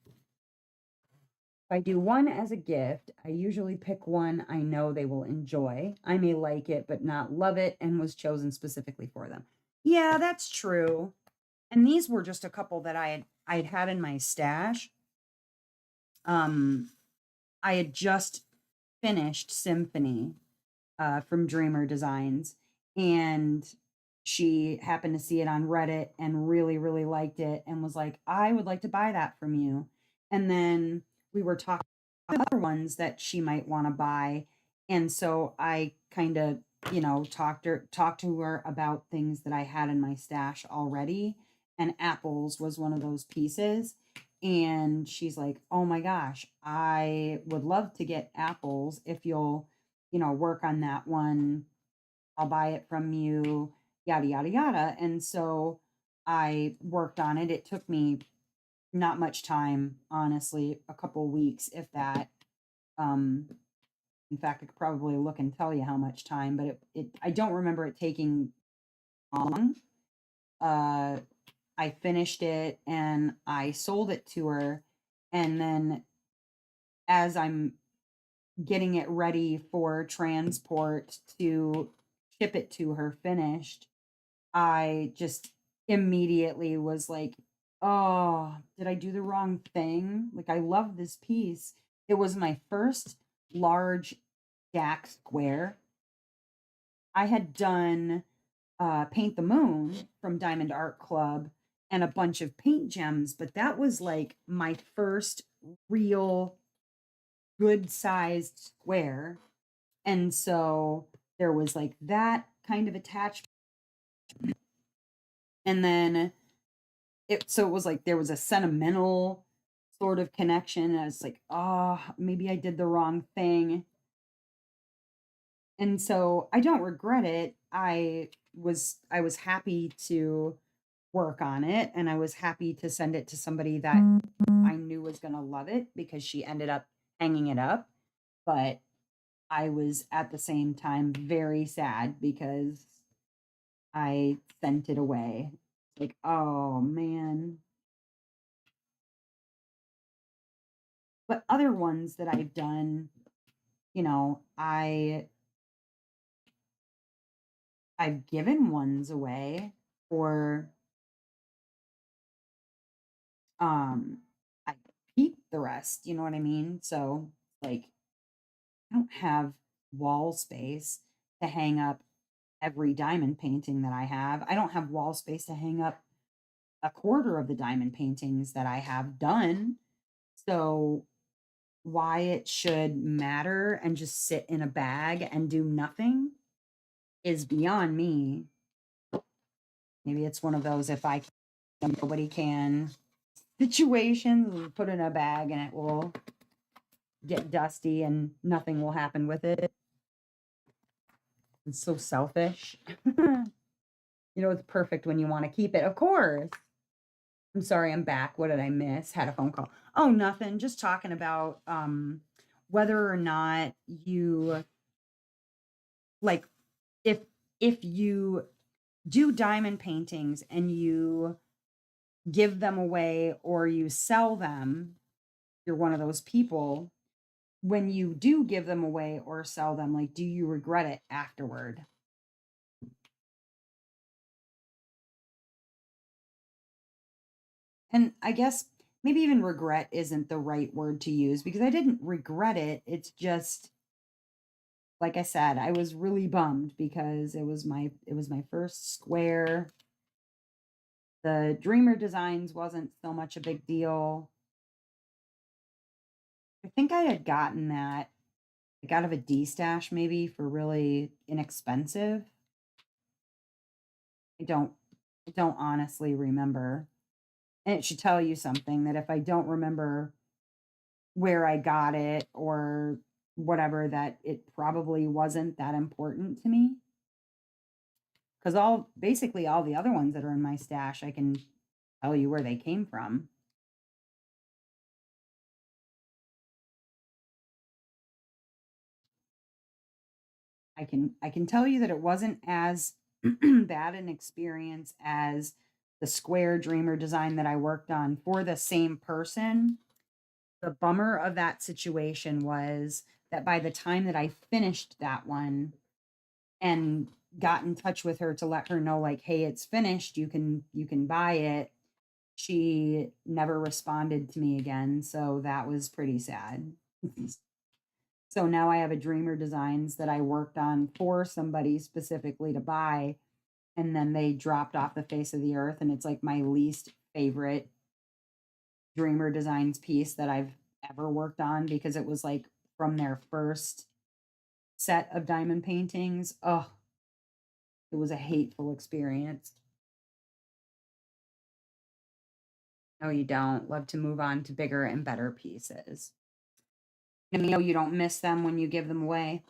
Speaker 1: If I do one as a gift, I usually pick one I know they will enjoy. I may like it, but not love it, and was chosen specifically for them. Yeah, that's true. And these were just a couple that I'd had in my stash. Um, I had just finished Symphony from Dreamer Designs, and she happened to see it on Reddit and really, really liked it and was like, I would like to buy that from you. And then we were talking about other ones that she might want to buy. And so I kind of, talked to her about things that I had in my stash already. And apples was one of those pieces. And she's like, oh my gosh, I would love to get apples if you'll work on that one. I'll buy it from you, yada, yada, yada. And so I worked on it. It took me not much time, honestly, a couple weeks, if that. Um, in fact, I could probably look and tell you how much time, but I don't remember it taking long. Uh, I finished it and I sold it to her. And then as I'm getting it ready for transport to ship it to her finished, I just immediately was like, "Oh, did I do the wrong thing?" Like, I love this piece. It was my first large Jack square. I had done Paint the Moon from Diamond Art Club and a bunch of paint gems, but that was like my first real good sized square. And so there was like that kind of attachment. And then so it was like there was a sentimental sort of connection. And I was like, oh, maybe I did the wrong thing. And so I don't regret it. I was happy to work on it, and I was happy to send it to somebody that I knew was going to love it because she ended up hanging it up. But I was at the same time very sad because I sent it away. Like, oh man. But other ones that I've done, I've given ones away, or um I keep the rest, you know what I mean? So like I don't have wall space to hang up every diamond painting that I have. I don't have wall space to hang up a quarter of the diamond paintings that I have done. So why it should matter and just sit in a bag and do nothing is beyond me. Maybe it's one of those if I can, nobody can situations, we put in a bag and it will get dusty and nothing will happen with it. It's so selfish. It's perfect when you want to keep it. Of course. I'm sorry, I'm back. What did I miss? Had a phone call. Oh, nothing. Just talking about whether or not you like if you do diamond paintings and you give them away or you sell them, you're one of those people. When you do give them away or sell them, like, do you regret it afterward? And I guess maybe even regret isn't the right word to use because I didn't regret it. It's just like I said, I was really bummed because it was my first square. The Dreamer Designs wasn't so much a big deal. I think I had gotten that like out of a D stash maybe for really inexpensive. I don't I don't honestly remember. And it should tell you something that if I don't remember where I got it or whatever, that it probably wasn't that important to me. Because basically all the other ones that are in my stash, I can tell you where they came from. I can tell you that it wasn't as bad an experience as the square dreamer design that I worked on for the same person. The bummer of that situation was that by the time that I finished that one and got in touch with her to let her know like, "Hey, it's finished. You can buy it." She never responded to me again, so that was pretty sad. So now I have a dreamer designs that I worked on for somebody specifically to buy, and then they dropped off the face of the earth, and it's like my least favorite dreamer designs piece that I've ever worked on because it was like from their first set of diamond paintings. Oh, it was a hateful experience. No, you don't. Love to move on to bigger and better pieces. And you know you don't miss them when you give them away.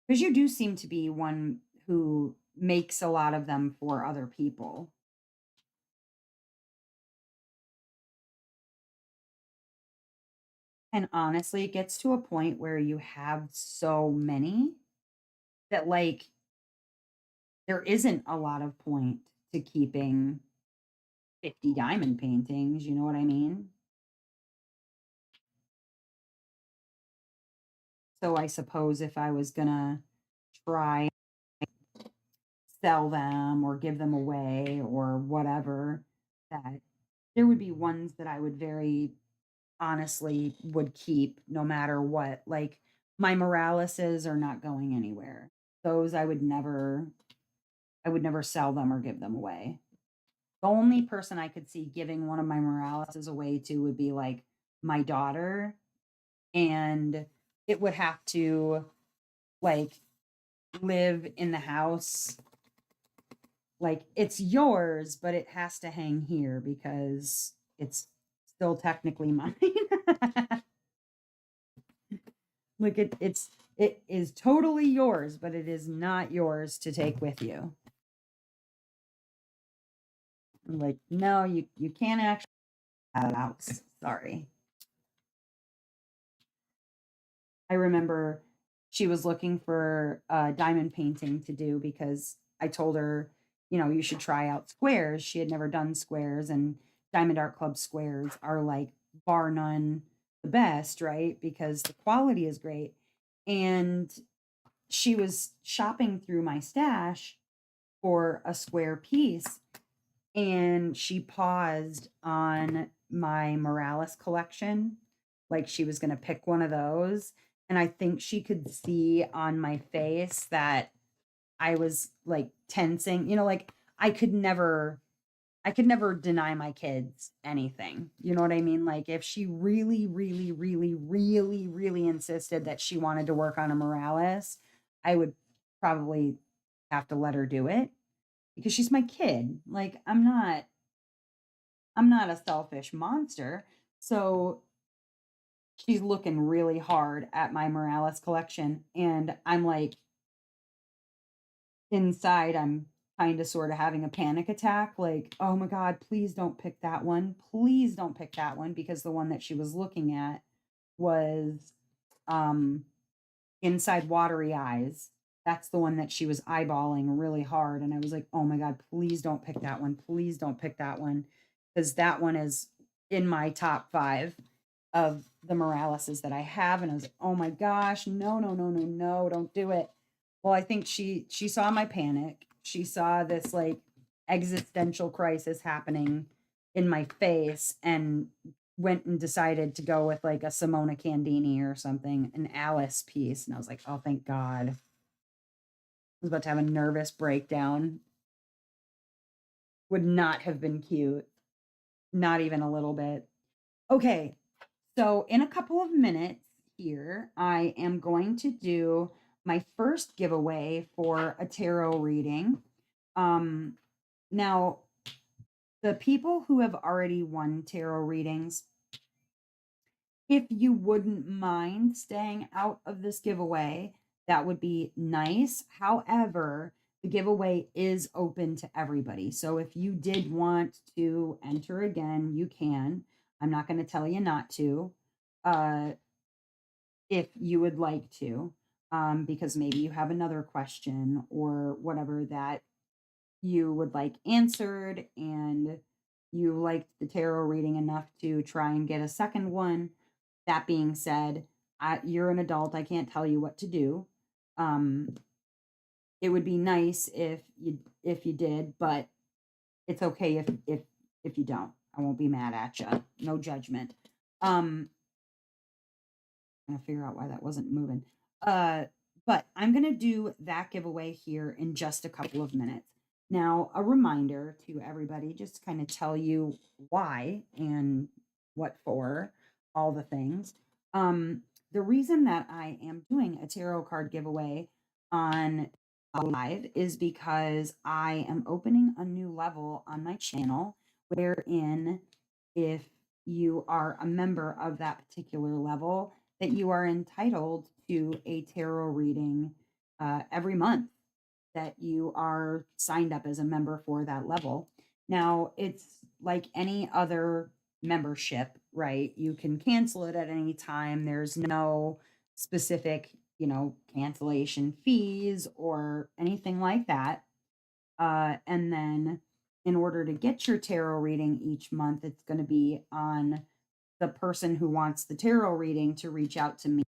Speaker 1: Because you do seem to be one who makes a lot of them for other people. And honestly, it gets to a point where you have so many that, like, there isn't a lot of point to keeping 50 diamond paintings, you know what I mean? So I suppose if I was gonna try sell them or give them away or whatever, that there would be ones that I would very honestly would keep no matter what. Like my Moraleses are not going anywhere. Those I would never sell them or give them away. The only person I could see giving one of my Moraleses away to would be like my daughter, and it would have to like live in the house. Like it's yours, but it has to hang here because it's still technically mine. Like it is totally yours, but it is not yours to take with you. I'm like, no, you can't actually have a house. Sorry. I remember she was looking for a diamond painting to do because I told her, you should try out squares. She had never done squares, and Diamond Art Club squares are like bar none the best, right? Because the quality is great. And she was shopping through my stash for a square piece, and she paused on my Morales collection like she was going to pick one of those, and I think she could see on my face that I was like tensing, like I could never deny my kids anything. You know what I mean? Like if she really really really really really insisted that she wanted to work on a Morales, I would probably have to let her do it because she's my kid. Like I'm not a selfish monster. So she's looking really hard at my Morales collection. And I'm like, inside, I'm kind of sort of having a panic attack. Like, oh my God, please don't pick that one. Please don't pick that one. Because the one that she was looking at was um Inside Watery Eyes. That's the one that she was eyeballing really hard. And I was like, oh my God, please don't pick that one. Please don't pick that one. Because that one is in my top five of the Moraleses that I have. And I was like, oh my gosh, no, no, no, no, no, don't do it. Well, I think she saw my panic. She saw this like existential crisis happening in my face and went and decided to go with like a Simona Candini or something, an Alice piece. And I was like, oh, thank God. I was about to have a nervous breakdown. Would not have been cute. Not even a little bit. Okay. So, in a couple of minutes here, I am going to do my first giveaway for a tarot reading. Um, Now, the people who have already won tarot readings, if you wouldn't mind staying out of this giveaway, that would be nice. However, the giveaway is open to everybody. So if you did want to enter again, you can. I'm not going to tell you not to. Uh, if you would like to, because maybe you have another question or whatever that you would like answered and you liked the tarot reading enough to try and get a second one. That being said, you're an adult. I can't tell you what to do. Um, it would be nice if you did, but it's okay if you don't. I won't be mad at you. No judgment. I'm gonna figure out why that wasn't moving. Uh, but I'm gonna do that giveaway here in just a couple of minutes. Now, a reminder to everybody, just to kind of tell you why and what for, all the things. The reason that I am doing a tarot card giveaway on live is because I am opening a new level on my channel wherein if you are a member of that particular level, that you are entitled to a tarot reading every month that you are signed up as a member for that level. Now, it's like any other membership, right? You can cancel it at any time. There's no specific, cancellation fees or anything like that. And then in order to get your tarot reading each month, it's going to be on the person who wants the tarot reading to reach out to me,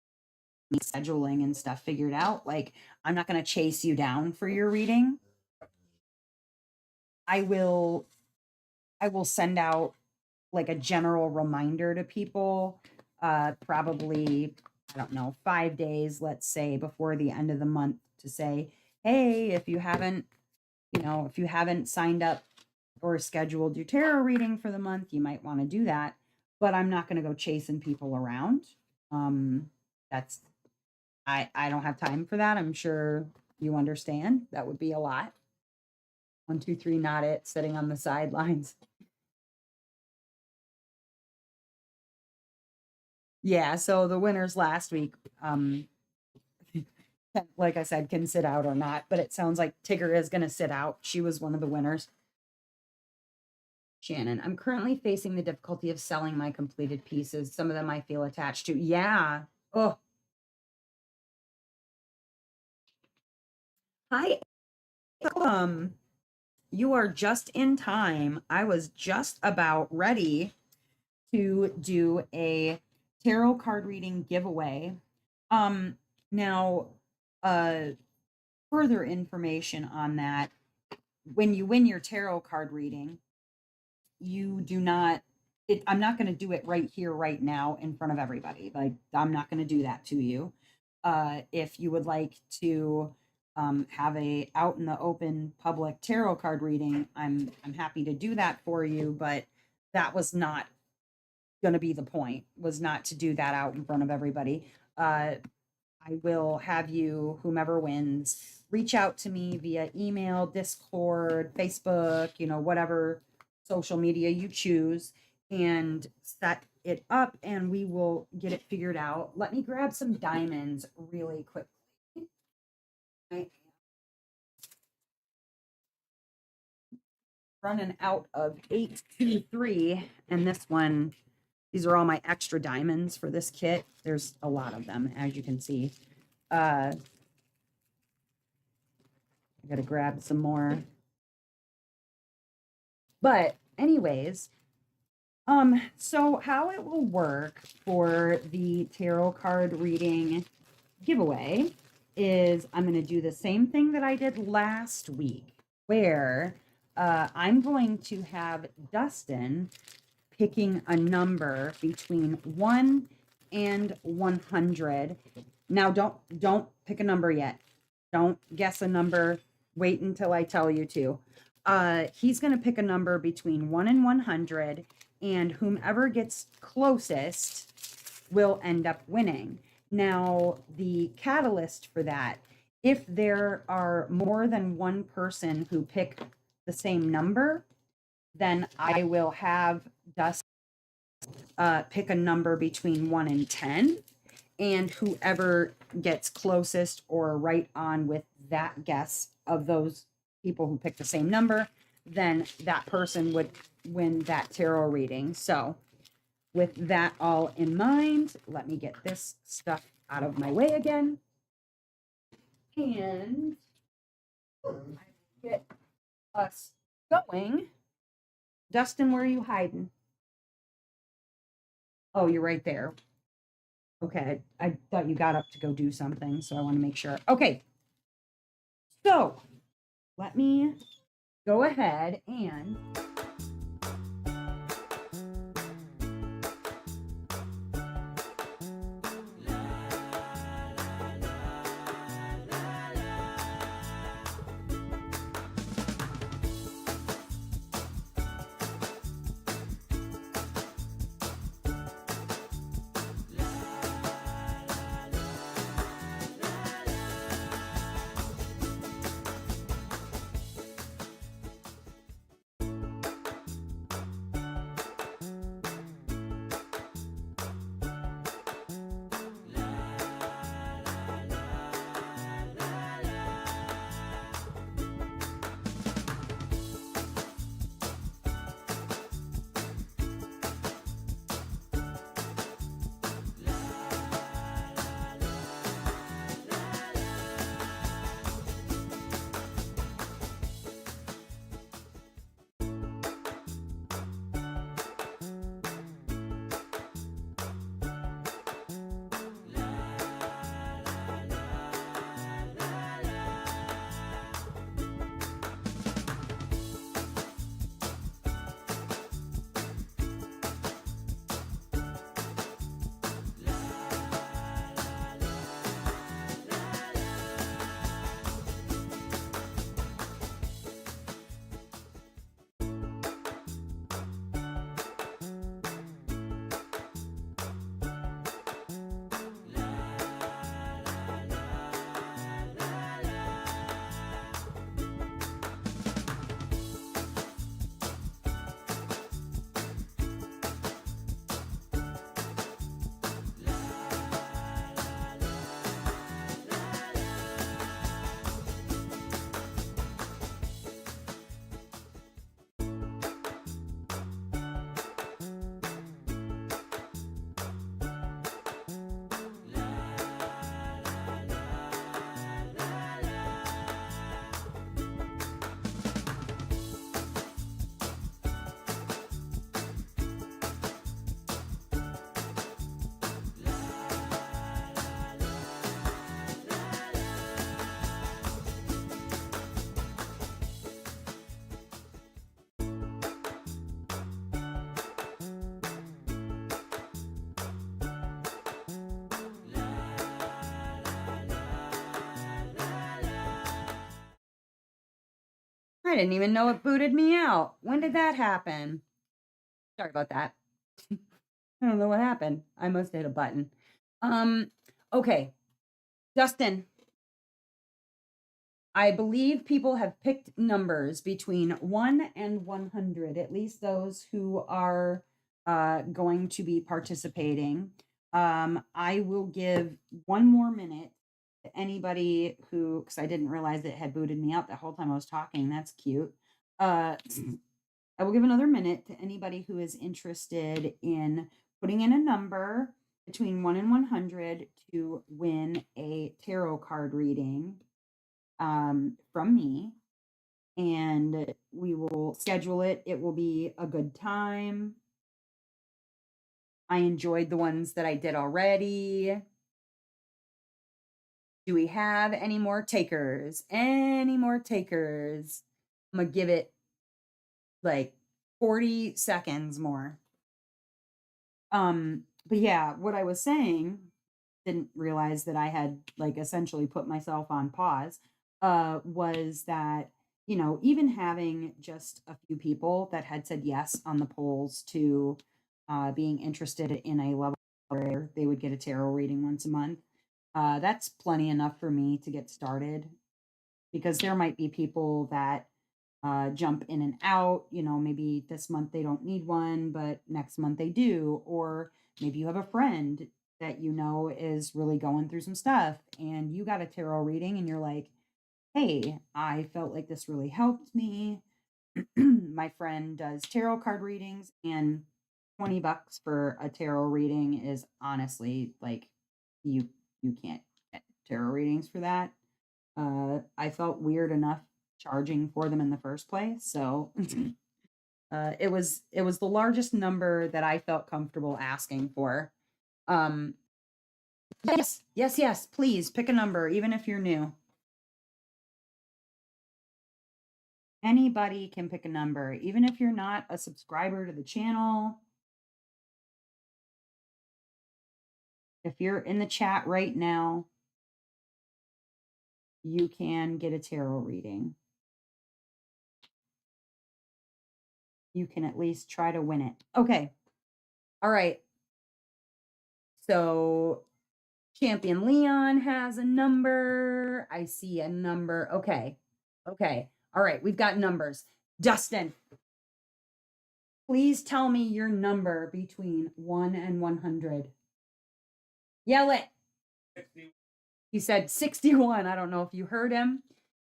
Speaker 1: scheduling and stuff figured out. Like, I'm not going to chase you down for your reading. I will send out like a general reminder to people, probably, I don't know, 5 days, let's say, before the end of the month to say, hey, if you haven't signed up or scheduled your tarot reading for the month, you might want to do that. But I'm not going to go chasing people around. That's I don't have time for that. I'm sure you understand. That would be a lot. 1, 2, 3, not it, sitting on the sidelines. Yeah, so the winners last week, like I said, can sit out or not, but it sounds like Tigger is going to sit out. She was one of the winners. Shannon, I'm currently facing the difficulty of selling my completed pieces. Some of them I feel attached to. Yeah. Oh, hi. You are just in time. I was just about ready to do a tarot card reading giveaway. Now, uh, further information on that, when you win your tarot card reading, you do not, I'm not going to do it right here, right now, in front of everybody. Like, I'm not going to do that to you. If you would like to have a out in the open public tarot card reading, I'm happy to do that for you, but that was not going to be the point, was not to do that out in front of everybody. I will have you, whomever wins, reach out to me via email, Discord, Facebook, whatever social media you choose, and set it up and we will get it figured out. Let me grab some diamonds really quickly. I running out of 823, and this one, these are all my extra diamonds for this kit. There's a lot of them, as you can see. I gotta grab some more. But anyways, so how it will work for the tarot card reading giveaway is I'm going to do the same thing that I did last week, where I'm going to have Dustin picking a number between 1 and 100. Now, don't pick a number yet. Don't guess a number. Wait until I tell you to. He's going to pick a number between 1 and 100, and whomever gets closest will end up winning. Now, the catalyst for that, if there are more than one person who pick the same number, then I will have Dustin pick a number between 1 and 10, and whoever gets closest or right on with that guess of those people who pick the same number, then that person would win that tarot reading. So with that all in mind, let me get this stuff out of my way again. And get us going. Dustin, where are you hiding? Oh, you're right there. Okay, I thought you got up to go do something, so I want to make sure. Okay, so let me go ahead and I didn't even know it booted me out. When did that happen? Sorry about that. I don't know what happened. I must hit a button. Um, okay. Dustin, I believe people have picked numbers between 1 and 100, at least those who are going to be participating. I will give one more minute to anybody who, because I didn't realize it had booted me out the whole time I was talking. That's cute. I will give another minute to anybody who is interested in putting in a number between 1 and 100 to win a tarot card reading from me. And we will schedule it. It will be a good time. I enjoyed the ones that I did already. Do we have any more takers? Any more takers? I'm going to give it like 40 seconds more. But yeah, what I was saying, didn't realize that I had like essentially put myself on pause, was that, you know, even having just a few people that had said yes on the polls to being interested in a level where they would get a tarot reading once a month, that's plenty enough for me to get started, because there might be people that jump in and out. You know, maybe this month they don't need one, but next month they do. Or maybe you have a friend that you know is really going through some stuff and you got a tarot reading and you're like, hey, I felt like this really helped me. My friend does tarot card readings, and $20 for a tarot reading is honestly like, you you can't get tarot readings for that. I felt weird enough charging for them in the first place, so it was the largest number that I felt comfortable asking for. Um, yes, yes, yes. Please pick a number, even if you're new. Anybody can pick a number, even if you're not a subscriber to the channel. If you're in the chat right now, you can get a tarot reading. You can at least try to win it. Okay. All right. So Champion Leon has a number. I see a number. Okay. Okay. All right. We've got numbers. Dustin, please tell me your number between 1 and 100. Yell it. 60. He said 61. I don't know if you heard him.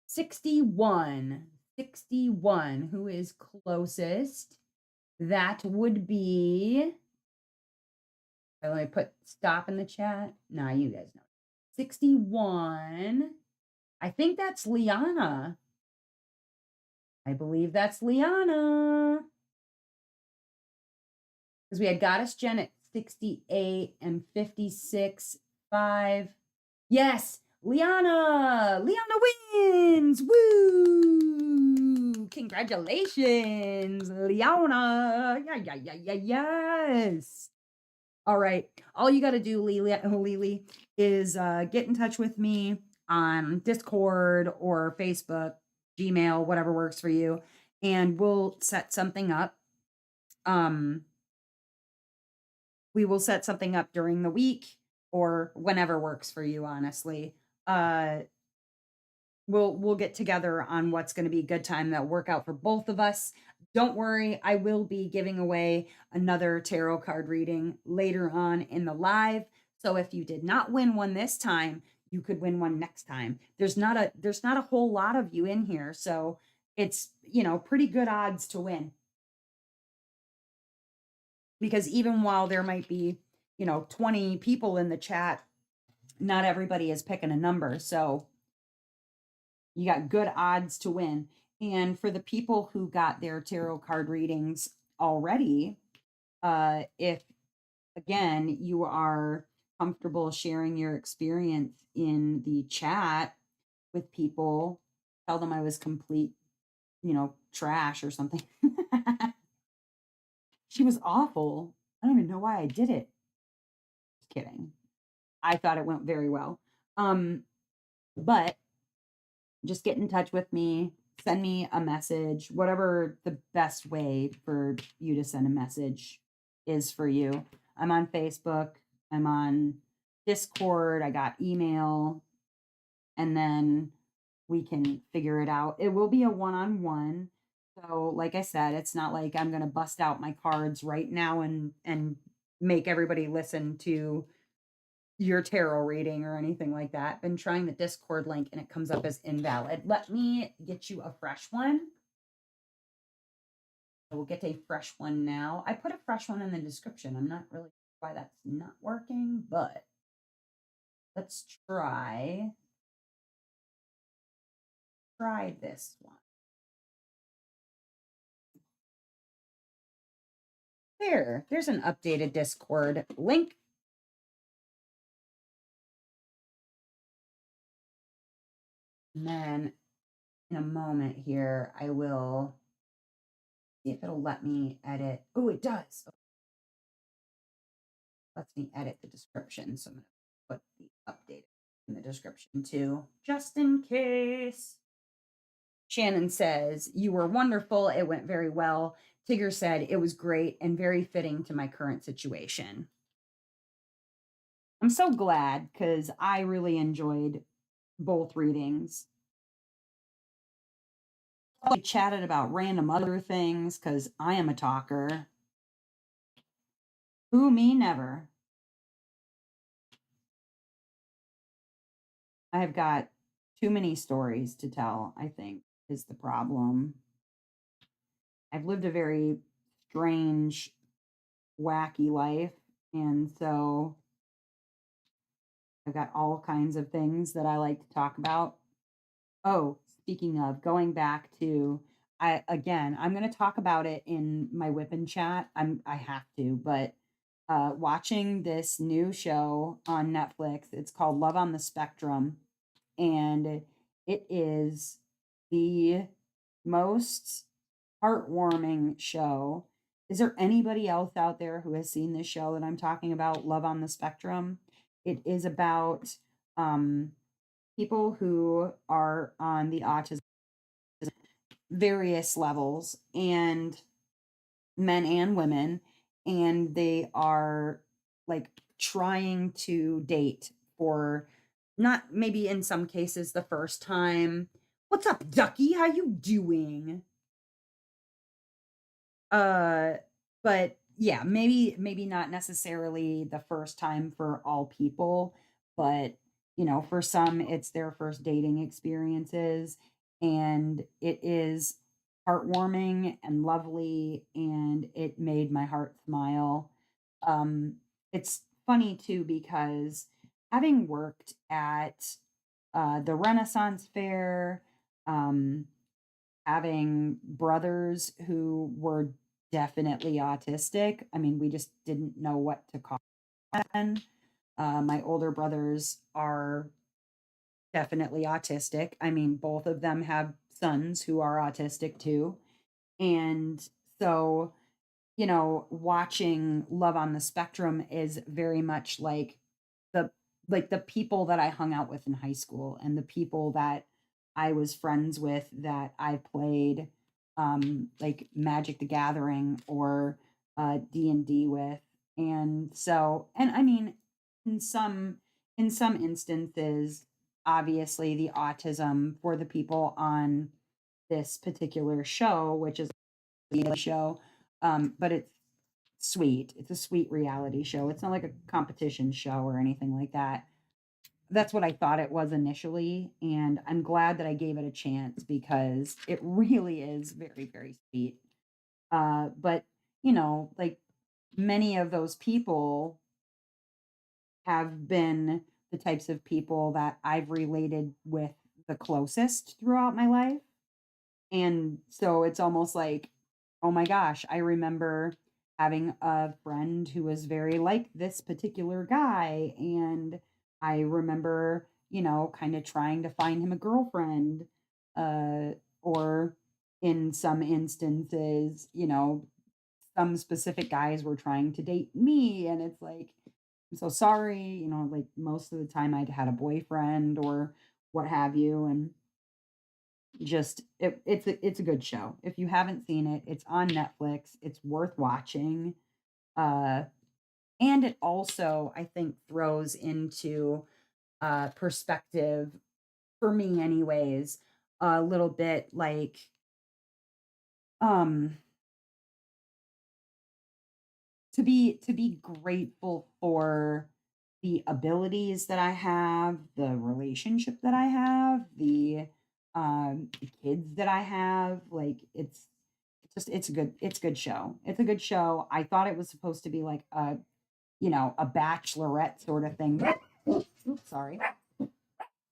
Speaker 1: 61. 61. Who is closest? That would be. Let me put stop in the chat. Nah, you guys know. 61. I think that's Liana. I believe that's Liana. Because we had Goddess Jen at 68 and 56, 5. Yes, Liana. Liana wins. Woo! Congratulations, Liana. Yeah. Yes. All right. All you got to do, Lily, is get in touch with me on Discord or Facebook, Gmail, whatever works for you, and we'll set something up. We will set something up during the week or whenever works for you, honestly. We'll get together on what's going to be a good time that'll work out for both of us. Don't worry, I will be giving away another tarot card reading later on in the live. So if you did not win one this time, you could win one next time. There's not a whole lot of you in here, so it's, pretty good odds to win. Because even while there might be, 20 people in the chat, not everybody is picking a number. So you got good odds to win. And for the people who got their tarot card readings already, if again you are comfortable sharing your experience in the chat with people, tell them I was complete, trash or something. She was awful. I don't even know why I did it. Just kidding. I thought it went very well. But just get in touch with me, send me a message, whatever the best way for you to send a message is for you. I'm on Facebook, I'm on Discord, I got email, and then we can figure it out. It will be a one-on-one. So like I said, it's not like I'm going to bust out my cards right now and make everybody listen to your tarot reading or anything like that. Been trying the Discord link and it comes up as invalid. Let me get you a fresh one. I will get a fresh one now. I put a fresh one in the description. I'm not really sure why that's not working, but let's try this one. There's an updated Discord link. And then in a moment here, I will see if it'll let me edit. Oh, it does. Lets me edit the description. So I'm going to put the update in the description too, just in case. Shannon says, you were wonderful. It went very well. Tigger said, it was great and very fitting to my current situation. I'm so glad because I really enjoyed both readings. We chatted about random other things because I am a talker. Who, me, never. I have got too many stories to tell, I think, is the problem. I've lived a very strange, wacky life. And so I've got all kinds of things that I like to talk about. Oh, speaking of, going back to I'm gonna talk about it in my whip and chat. I have to, but watching this new show on Netflix, it's called Love on the Spectrum, and it is the most heartwarming show. Is there anybody else out there who has seen this show that I'm talking about, Love on the Spectrum? It is about um people who are on the autism various levels, and men and women, and they are like trying to date for, not maybe in some cases the first time. What's up, ducky? How you doing? Uh, but yeah, maybe not necessarily the first time for all people, but for some it's their first dating experiences, and it is heartwarming and lovely, and it made my heart smile. It's funny too because having worked at the Renaissance Fair, um, having brothers who were definitely autistic. I mean, we just didn't know what to call them. My older brothers are definitely autistic. I mean, both of them have sons who are autistic too. And so, watching Love on the Spectrum is very much the the people that I hung out with in high school, and the people that I was friends with that I played like Magic the Gathering or D&D with. And so, and I mean, in some instances, obviously the autism for the people on this particular show, which is a reality show, but it's sweet. It's a sweet reality show. It's not like a competition show or anything like that. That's what I thought it was initially, and I'm glad that I gave it a chance because it really is very, very sweet. But like many of those people have been the types of people that I've related with the closest throughout my life. And so it's almost like, oh my gosh, I remember having a friend who was very like this particular guy. And I remember, kind of trying to find him a girlfriend. Uh, or in some instances, some specific guys were trying to date me. And it's like, I'm so sorry, like most of the time I'd had a boyfriend or what have you. And just it's a good show. If you haven't seen it, it's on Netflix. It's worth watching. Uh and it also, I think, throws into perspective, for me anyways, a little bit like um to be grateful for the abilities that I have, the relationship that I have, the kids that I have. Like it's a good show. It's a good show. I thought it was supposed to be like a bachelorette sort of thing. Oops, sorry.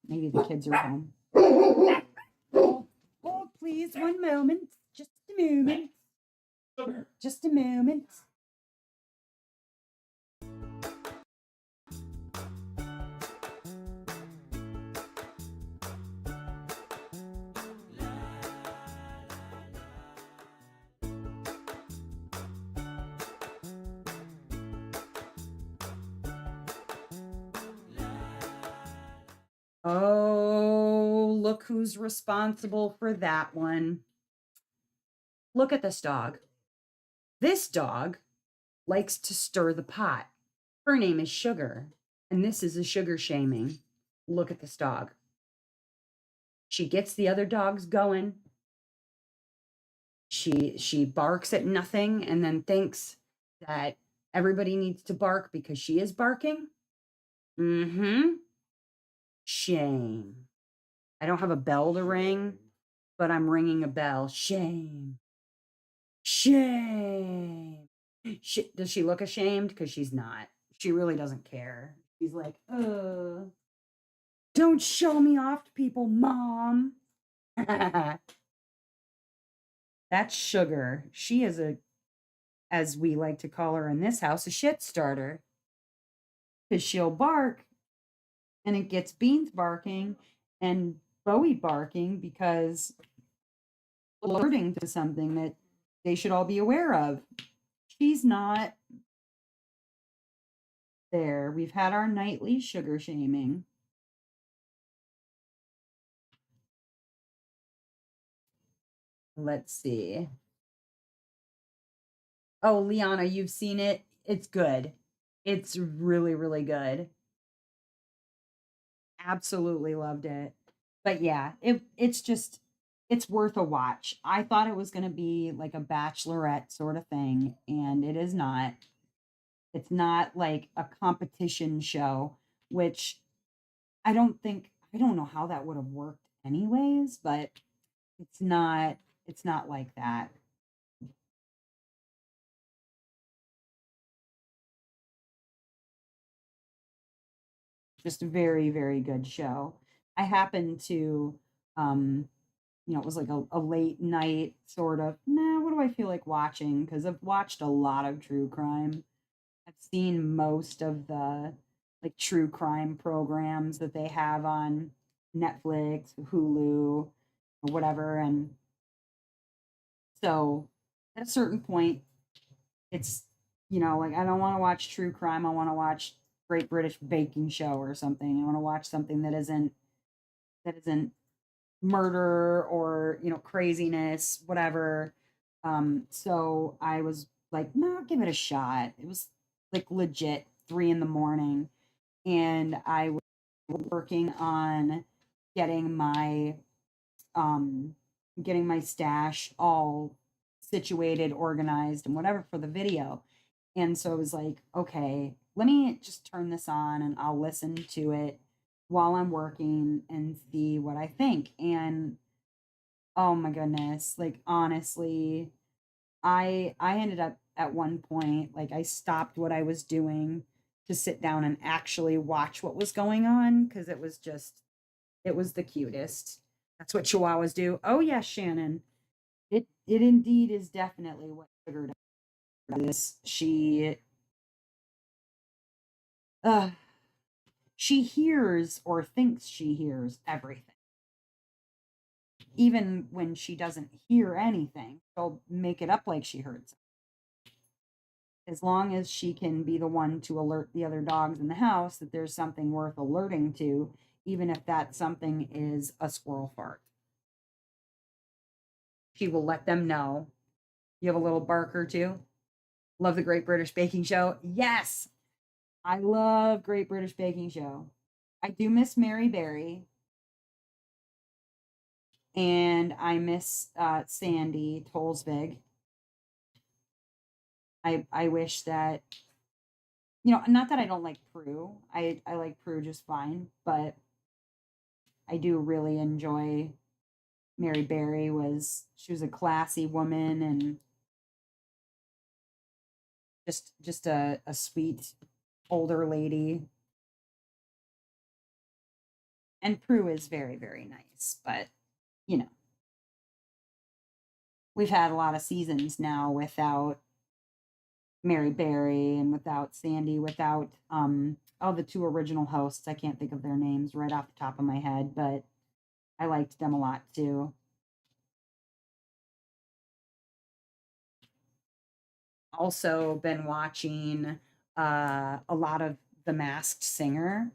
Speaker 1: Maybe the kids are home. Oh, oh, please, one moment. Just a moment. Just a moment. Oh, look who's responsible for that one. Look at this dog. This dog likes to stir the pot. Her name is Sugar, and this is a sugar shaming. Look at this dog. She gets the other dogs going. She barks at nothing and then thinks that everybody needs to bark because she is barking. Mm-hmm. Shame. I don't have a bell to ring, but I'm ringing a bell. Shame. Shame. Does she look ashamed? Because she's not. She really doesn't care. She's like, don't show me off to people, Mom. That's Sugar. She is a, as we like to call her in this house, a shit starter. Because she'll bark and it gets Beans barking and Bowie barking because alerting to something that they should all be aware of. She's not there. We've had our nightly sugar shaming. Let's see. Oh, Liana, you've seen it. It's good. It's really, really good. Absolutely loved it. But yeah, it's just it's worth a watch. I thought it was going to be like a bachelorette sort of thing, and it is not. It's not like a competition show, which I don't know how that would have worked anyways, but it's not it's not like that. Just a very, very good show. I happened to it was like a late night sort of, nah, what do I feel like watching? Because I've watched a lot of true crime. I've seen most of the like true crime programs that they have on Netflix, Hulu, or whatever. And so at a certain point, it's, like I don't want to watch true crime. I want to watch Great British Baking Show or something. I want to watch something that isn't murder or, craziness, whatever. So I was like, no, give it a shot. It was like legit 3 in the morning. And I was working on getting my um getting my stash all situated, organized, and whatever for the video. And so I was like, okay, let me just turn this on and I'll listen to it while I'm working and see what I think. And oh my goodness, like honestly, I ended up at one point, like I stopped what I was doing to sit down and actually watch what was going on because it was the cutest. That's what chihuahuas do. Oh yes, Shannon. It indeed is definitely what triggered this. Uh she hears or thinks she hears everything. Even when she doesn't hear anything, she'll make it up like she heard something. As long as she can be the one to alert the other dogs in the house that there's something worth alerting to, even if that something is a squirrel fart. She will let them know. You have a little barker too? Love the Great British Baking Show? Yes! I love Great British Baking Show. I do miss Mary Berry and I miss Sandy Tolsvig. I wish that, not that I don't like Prue. I like Prue just fine, but I do really enjoy Mary Berry. She was a classy woman and just a sweet older lady. And Prue is very, very nice, but you know, we've had a lot of seasons now without Mary Berry and without Sandy, without the two original hosts. I can't think of their names right off the top of my head, but I liked them a lot too. Also been watching a lot of The Masked Singer.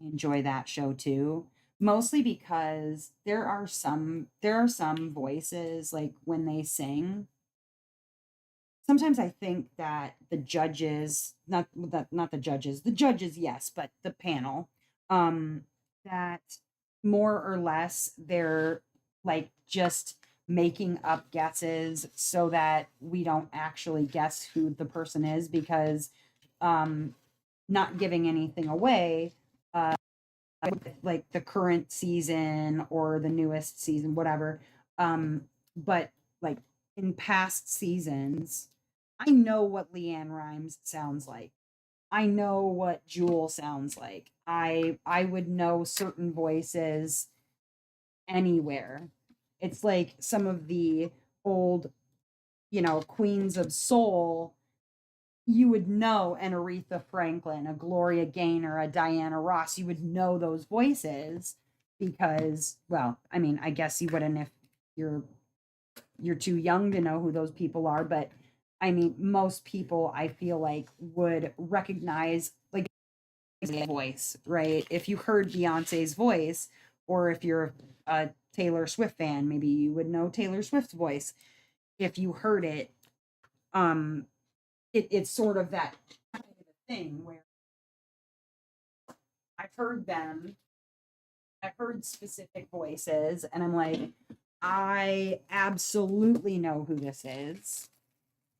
Speaker 1: I enjoy that show too, mostly because there are some voices like when they sing. Sometimes I think that the judges, not the judges, yes, but the panel, um, that more or less they're like just making up guesses so that we don't actually guess who the person is because um not giving anything away. Uh, like the current season or the newest season, whatever. But like in past seasons, I know what Leanne Rhymes sounds like. I know what Jewel sounds like. I would know certain voices anywhere. It's like some of the old, queens of soul, you would know an Aretha Franklin, a Gloria Gaynor, a Diana Ross. You would know those voices because, well, I mean, I guess you wouldn't if you're you're too young to know who those people are, but I mean, most people I feel like would recognize like a voice, right? If you heard Beyonce's voice, or if you're a Taylor Swift fan, maybe you would know Taylor Swift's voice. If you heard it, um, it's sort of that kind of a thing where I've heard them, I've heard specific voices, and I'm like, I absolutely know who this is.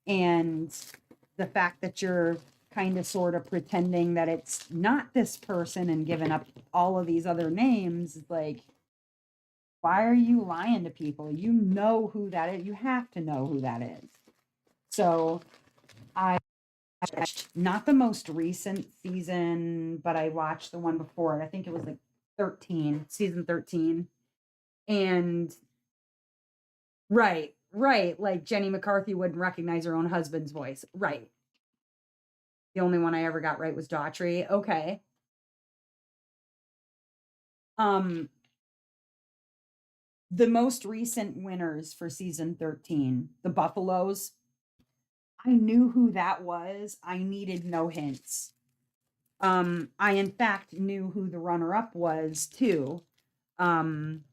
Speaker 1: And the fact that you're kind of sort of pretending that it's not this person and giving up all of these other names is like, why are you lying to people? You know who that is. You have to know who that is. So I watched not the most recent season, but I watched the one before it. I think it was like 13, season 13. And right, right. Like Jenny McCarthy wouldn't recognize her own husband's voice. Right. The only one I ever got right was Daughtry. Okay. Um, the most recent winners for season 13, the Buffaloes, I knew who that was. I needed no hints. I in fact knew who the runner-up was too. Um,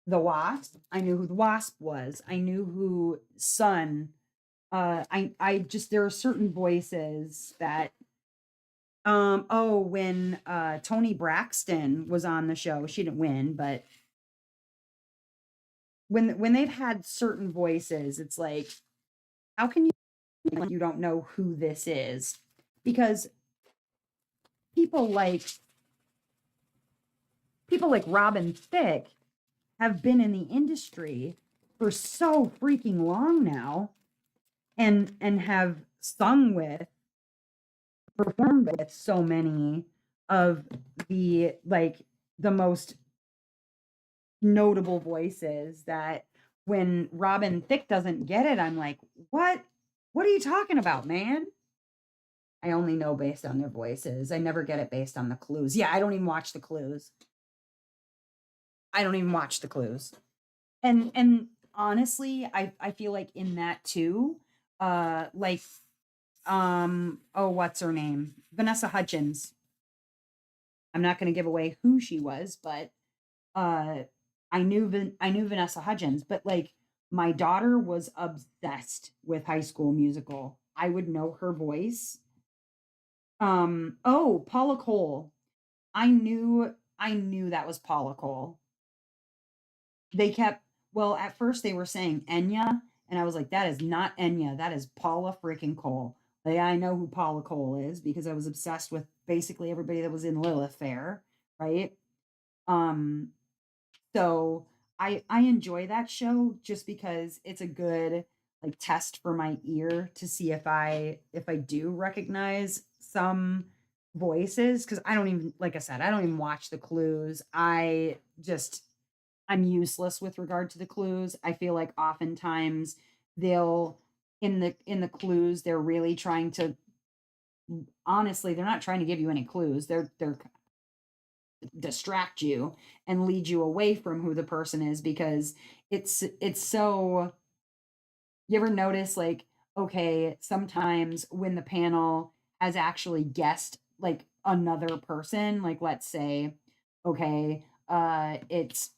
Speaker 1: the Wasp. I knew who the Wasp was. I knew who Sun. I just there are certain voices that oh, when Tony Braxton was on the show, she didn't win, but when they've had certain voices, it's like, how can you don't know who this is? Because people like people like Robin Thicke have been in the industry for so freaking long now and have sung with, performed with so many of the like the most notable voices that when Robin Thicke doesn't get it, I'm like, what? What are you talking about, man? I only know based on their voices. I never get it based on the clues. Yeah, I don't even watch the clues. I don't even watch the clues. And honestly, I feel like in that too, like oh, what's her name? Vanessa Hudgens. I'm not going to give away who she was, but uh I knew Vanessa Hudgens, but like my daughter was obsessed with High School Musical. I would know her voice. Oh, Paula Cole. I knew that was Paula Cole. They kept well, at first they were saying Enya, and I was like, that is not Enya, that is Paula freaking Cole. Like, I know who Paula Cole is because I was obsessed with basically everybody that was in Lilith Fair, right? Um, so I enjoy that show just because it's a good like test for my ear to see if I do recognize some voices because I don't even like I said, I don't even watch the clues. I'm useless with regard to the clues. I feel like oftentimes they'll in the clues they're really trying to honestly, they're not trying to give you any clues. They're distract you and lead you away from who the person is because it's so you ever notice like okay sometimes when the panel has actually guessed like another person like let's say okay it's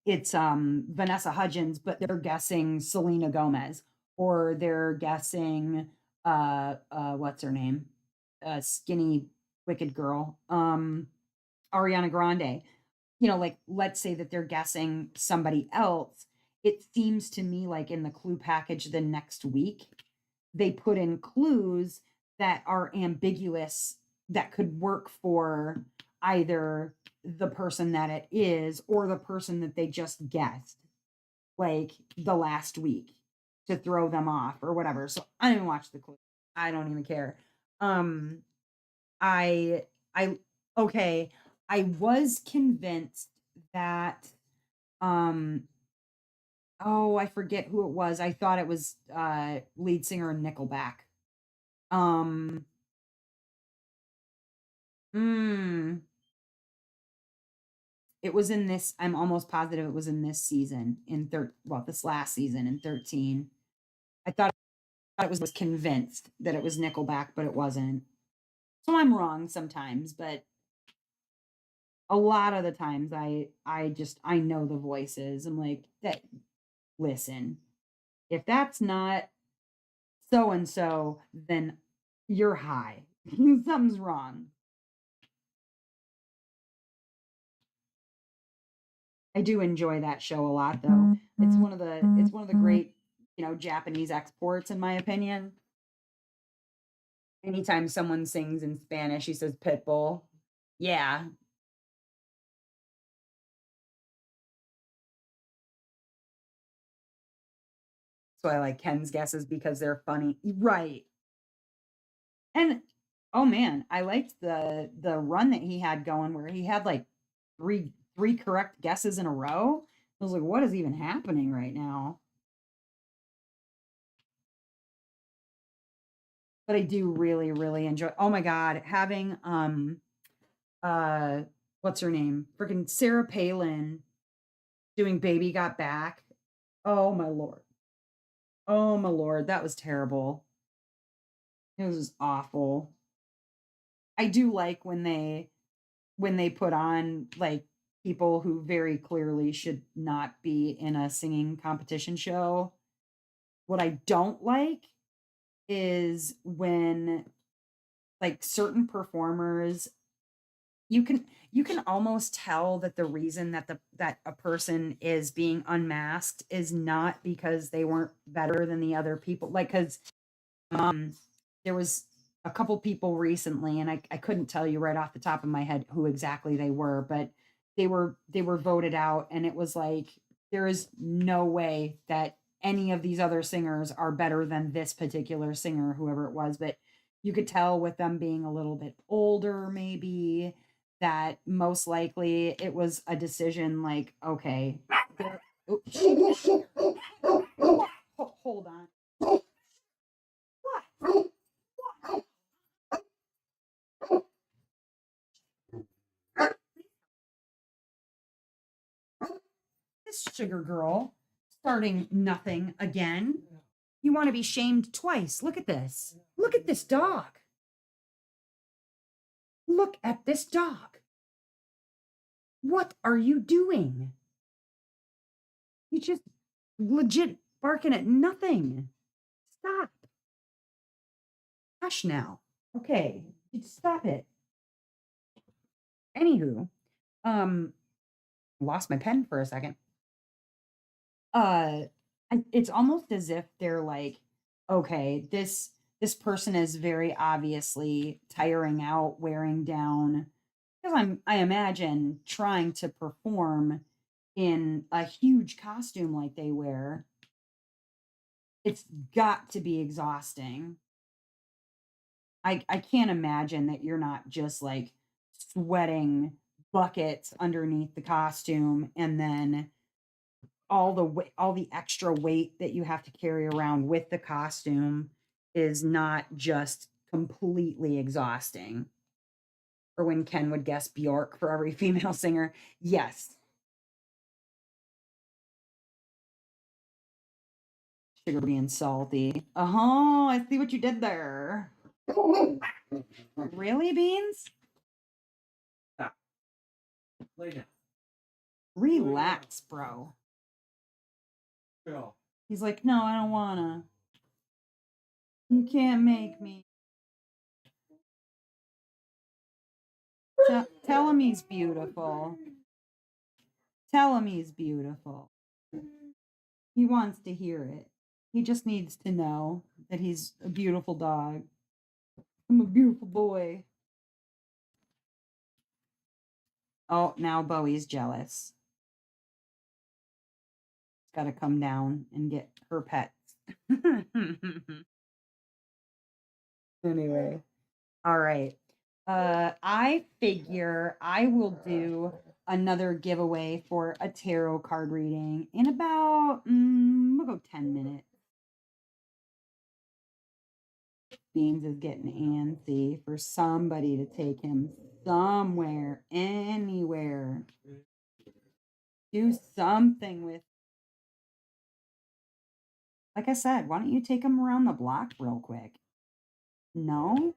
Speaker 1: Vanessa Hudgens but they're guessing Selena Gomez or they're guessing what's her name skinny wicked girl Ariana Grande, like let's say that they're guessing somebody else. It seems to me like in the clue package the next week, they put in clues that are ambiguous that could work for either the person that it is or the person that they just guessed. like the last week to throw them off or whatever. So I didn't even watch the clip. I don't even care. Um, I okay, I was convinced that, um oh, I forget who it was. I thought it was, lead singer in Nickelback. Um, mm, it was in this I'm almost positive it was in this season this last season in 13. I thought it was convinced that it was Nickelback, but it wasn't. So I'm wrong sometimes, but a lot of the times I know the voices. I'm like, that listen, if that's not so and so, then you're high. Something's wrong. I do enjoy that show a lot though. It's one of the great, Japanese exports in my opinion. Anytime someone sings in Spanish, he says Pitbull. Yeah. So I like Ken's guesses because they're funny. Right. And oh man, I liked the run that he had going where he had like three correct guesses in a row. I was like, what is even happening right now? But I do really, really enjoy, oh my God, having uh what's her name? Freaking Sarah Palin doing Baby Got Back. Oh my lord. Oh my lord, that was terrible. It was awful. I do like when they put on like people who very clearly should not be in a singing competition show. What I don't like is when like certain performers you can almost tell that the reason that a person is being unmasked is not because they weren't better than the other people. Like, because um there was a couple people recently, and I couldn't tell you right off the top of my head who exactly they were, but they were voted out, and it was like there is no way that any of these other singers are better than this particular singer, whoever it was. But you could tell with them being a little bit older, maybe, that most likely it was a decision like, okay, oh, hold on. What? This sugar girl starting nothing again. You want to be shamed twice. Look at this. Look at this dog. Look at this dog. What are you doing? You just legit barking at nothing. Stop. Hush now. Okay. Stop it. Anywho, um, lost my pen for a second. uh it's almost as if they're like, okay, this person is very obviously tiring out, wearing down, because I imagine trying to perform in a huge costume like they wear, it's got to be exhausting. I can't imagine that you're not just like sweating buckets underneath the costume, and then all the extra weight that you have to carry around with the costume is not just completely exhausting. Or when Ken would guess Bjork for every female singer. Yes, sugar being salty. Oh, I see what you did there. Really, Beans? Stop. Lay down. Relax, bro. Chill. He's like, no, I don't wanna. You can't make me. Tell him he's beautiful. Tell him he's beautiful. He wants to hear it. He just needs to know that he's a beautiful dog. I'm a beautiful boy. Oh, now Bowie's jealous. got to come down and get her pets. Anyway, all right. I figure I will do another giveaway for a tarot card reading in about, we'll go 10 minutes. Beans is getting antsy for somebody to take him somewhere, anywhere. Do something with. Like I said, why don't you take him around the block real quick? No?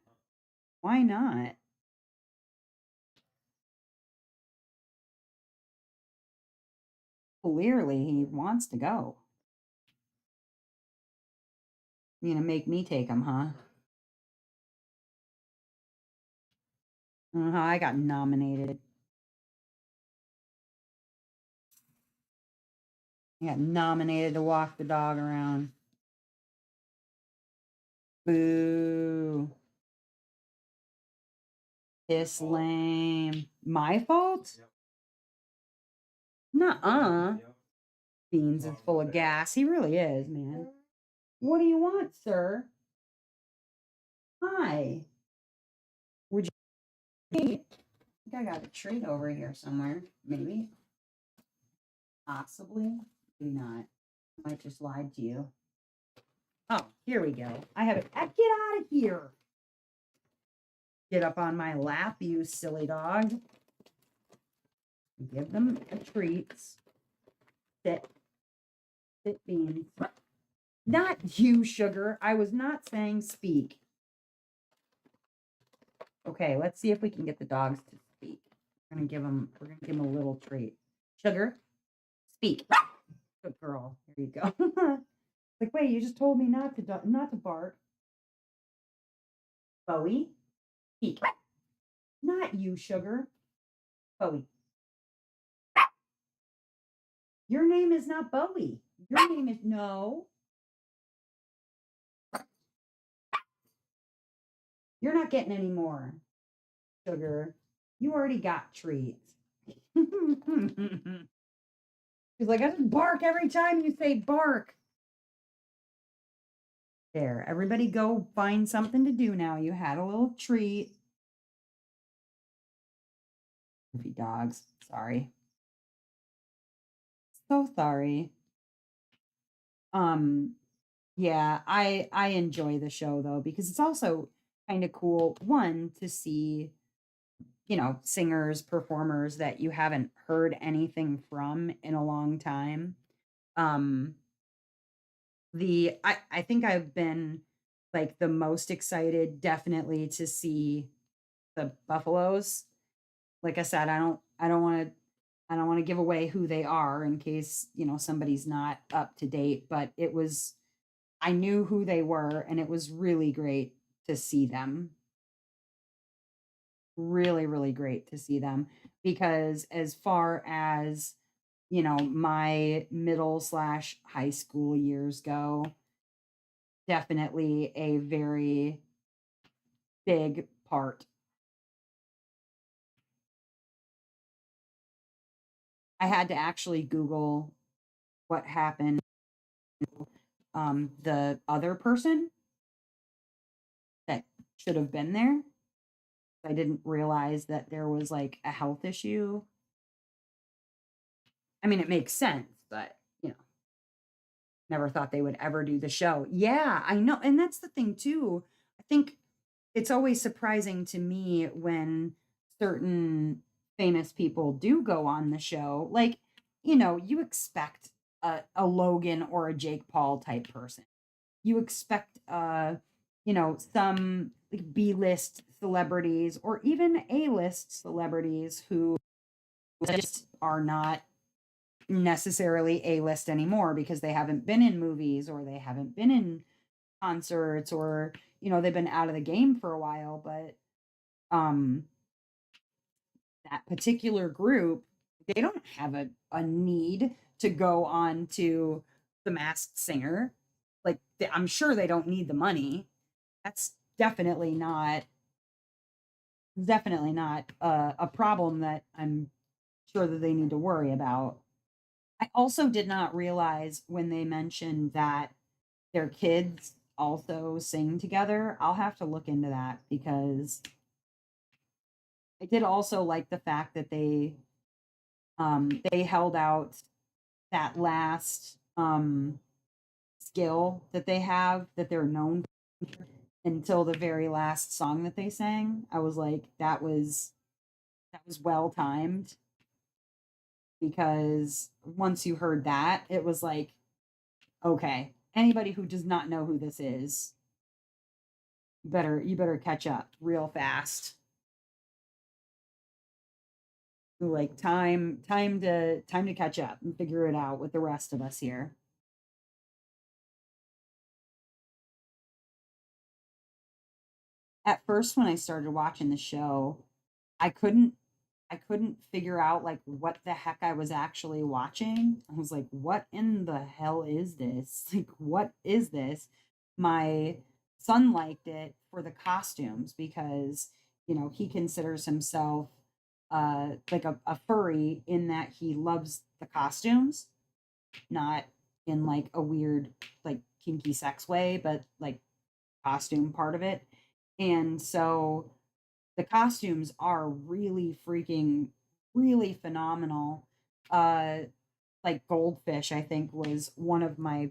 Speaker 1: Why not? Clearly, he wants to go. You're gonna make me take him, huh? I got nominated. I got nominated to walk the dog around. Boo. It's lame. My fault? Nuh-uh. Beans is full of gas. He really is, man. What do you want, sir? Hi. Would you? I think I got a treat over here somewhere. Maybe. Possibly. Maybe not. I might just lied to you. Oh, here we go. I have it. Get out of here. Get up on my lap, you silly dog. Give them treats. Sit. Sit, Beans. Not you, Sugar. I was not saying speak. Okay, let's see if we can get the dogs to speak. We're gonna give them a little treat. Sugar, speak. Good girl. Here you go. Like, wait, you just told me not to bark. Bowie, speak. Not you, Sugar. Bowie. Your name is not Bowie. Your name is no. You're not getting any more, Sugar. You already got treats. She's like, I just bark every time you say bark. There, everybody go find something to do now. You had a little treat. Goofy dogs. Sorry. So sorry. Yeah, I enjoy the show though, because it's also kind of cool, one, to see, singers, performers that you haven't heard anything from in a long time. I think I've been like the most excited definitely to see the Buffaloes. Like I said, I don't want to give away who they are in case, somebody's not up to date, but I knew who they were and it was really great to see them. Really, really great to see them because as far as, my middle/high school years go, definitely a very big part. I had to actually Google what happened the other person that should have been there. I didn't realize that there was like a health issue. I mean, it makes sense, but never thought they would ever do the show. Yeah, I know. And that's the thing too. I think it's always surprising to me when certain famous people do go on the show. Like, you expect a Logan or a Jake Paul type person. You expect some like B-list celebrities or even A-list celebrities who just are not necessarily A-list anymore because they haven't been in movies or they haven't been in concerts or they've been out of the game for a while, but that particular group, they don't have a need to go on to The Masked Singer. Like, I'm sure they don't need the money. That's definitely not a problem that I'm sure that they need to worry about. I also did not realize when they mentioned that their kids also sing together. I'll have to look into that because I did also like the fact that they held out that last skill that they have that they're known until the very last song that they sang. I was like, that was well timed because once you heard that, it was like, okay, anybody who does not know who this is, you better catch up real fast. Like time to catch up and figure it out with the rest of us here. At first when I started watching the show, I couldn't I couldn't figure out like what the heck I was actually watching. I was like, what in the hell is this? Like, what is this? My son liked it for the costumes because, he considers himself like a furry in that he loves the costumes, not in like a weird, like kinky sex way, but like costume part of it. And so the costumes are really phenomenal. Uh, like Goldfish, I think was one of my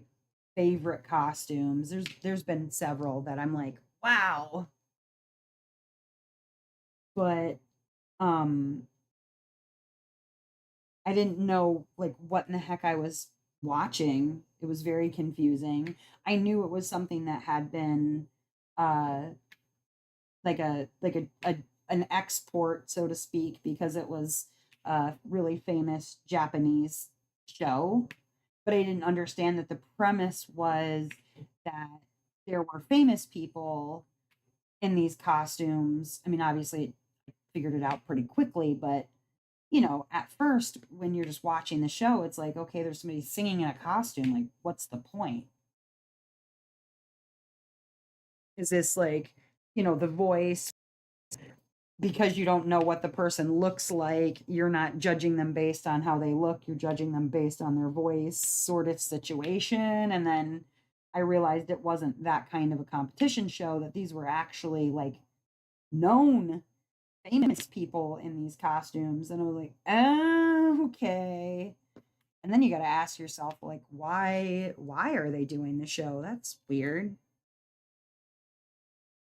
Speaker 1: favorite costumes. There's been several that I'm like, wow. But um I didn't know like what in the heck I was watching. It was very confusing. I knew it was something that had been uh like a an export, so to speak, because it was a really famous Japanese show. But I didn't understand that the premise was that there were famous people in these costumes. I mean, obviously, I figured it out pretty quickly, but at first, when you're just watching the show, it's like, okay, there's somebody singing in a costume. Like, what's the point? Is this like, the voice because you don't know what the person looks like, you're not judging them based on how they look, you're judging them based on their voice sort of situation. And then I realized it wasn't that kind of a competition show, that these were actually like known famous people in these costumes. And I was like, oh, okay. And then you got to ask yourself, like, why are they doing the show? That's weird.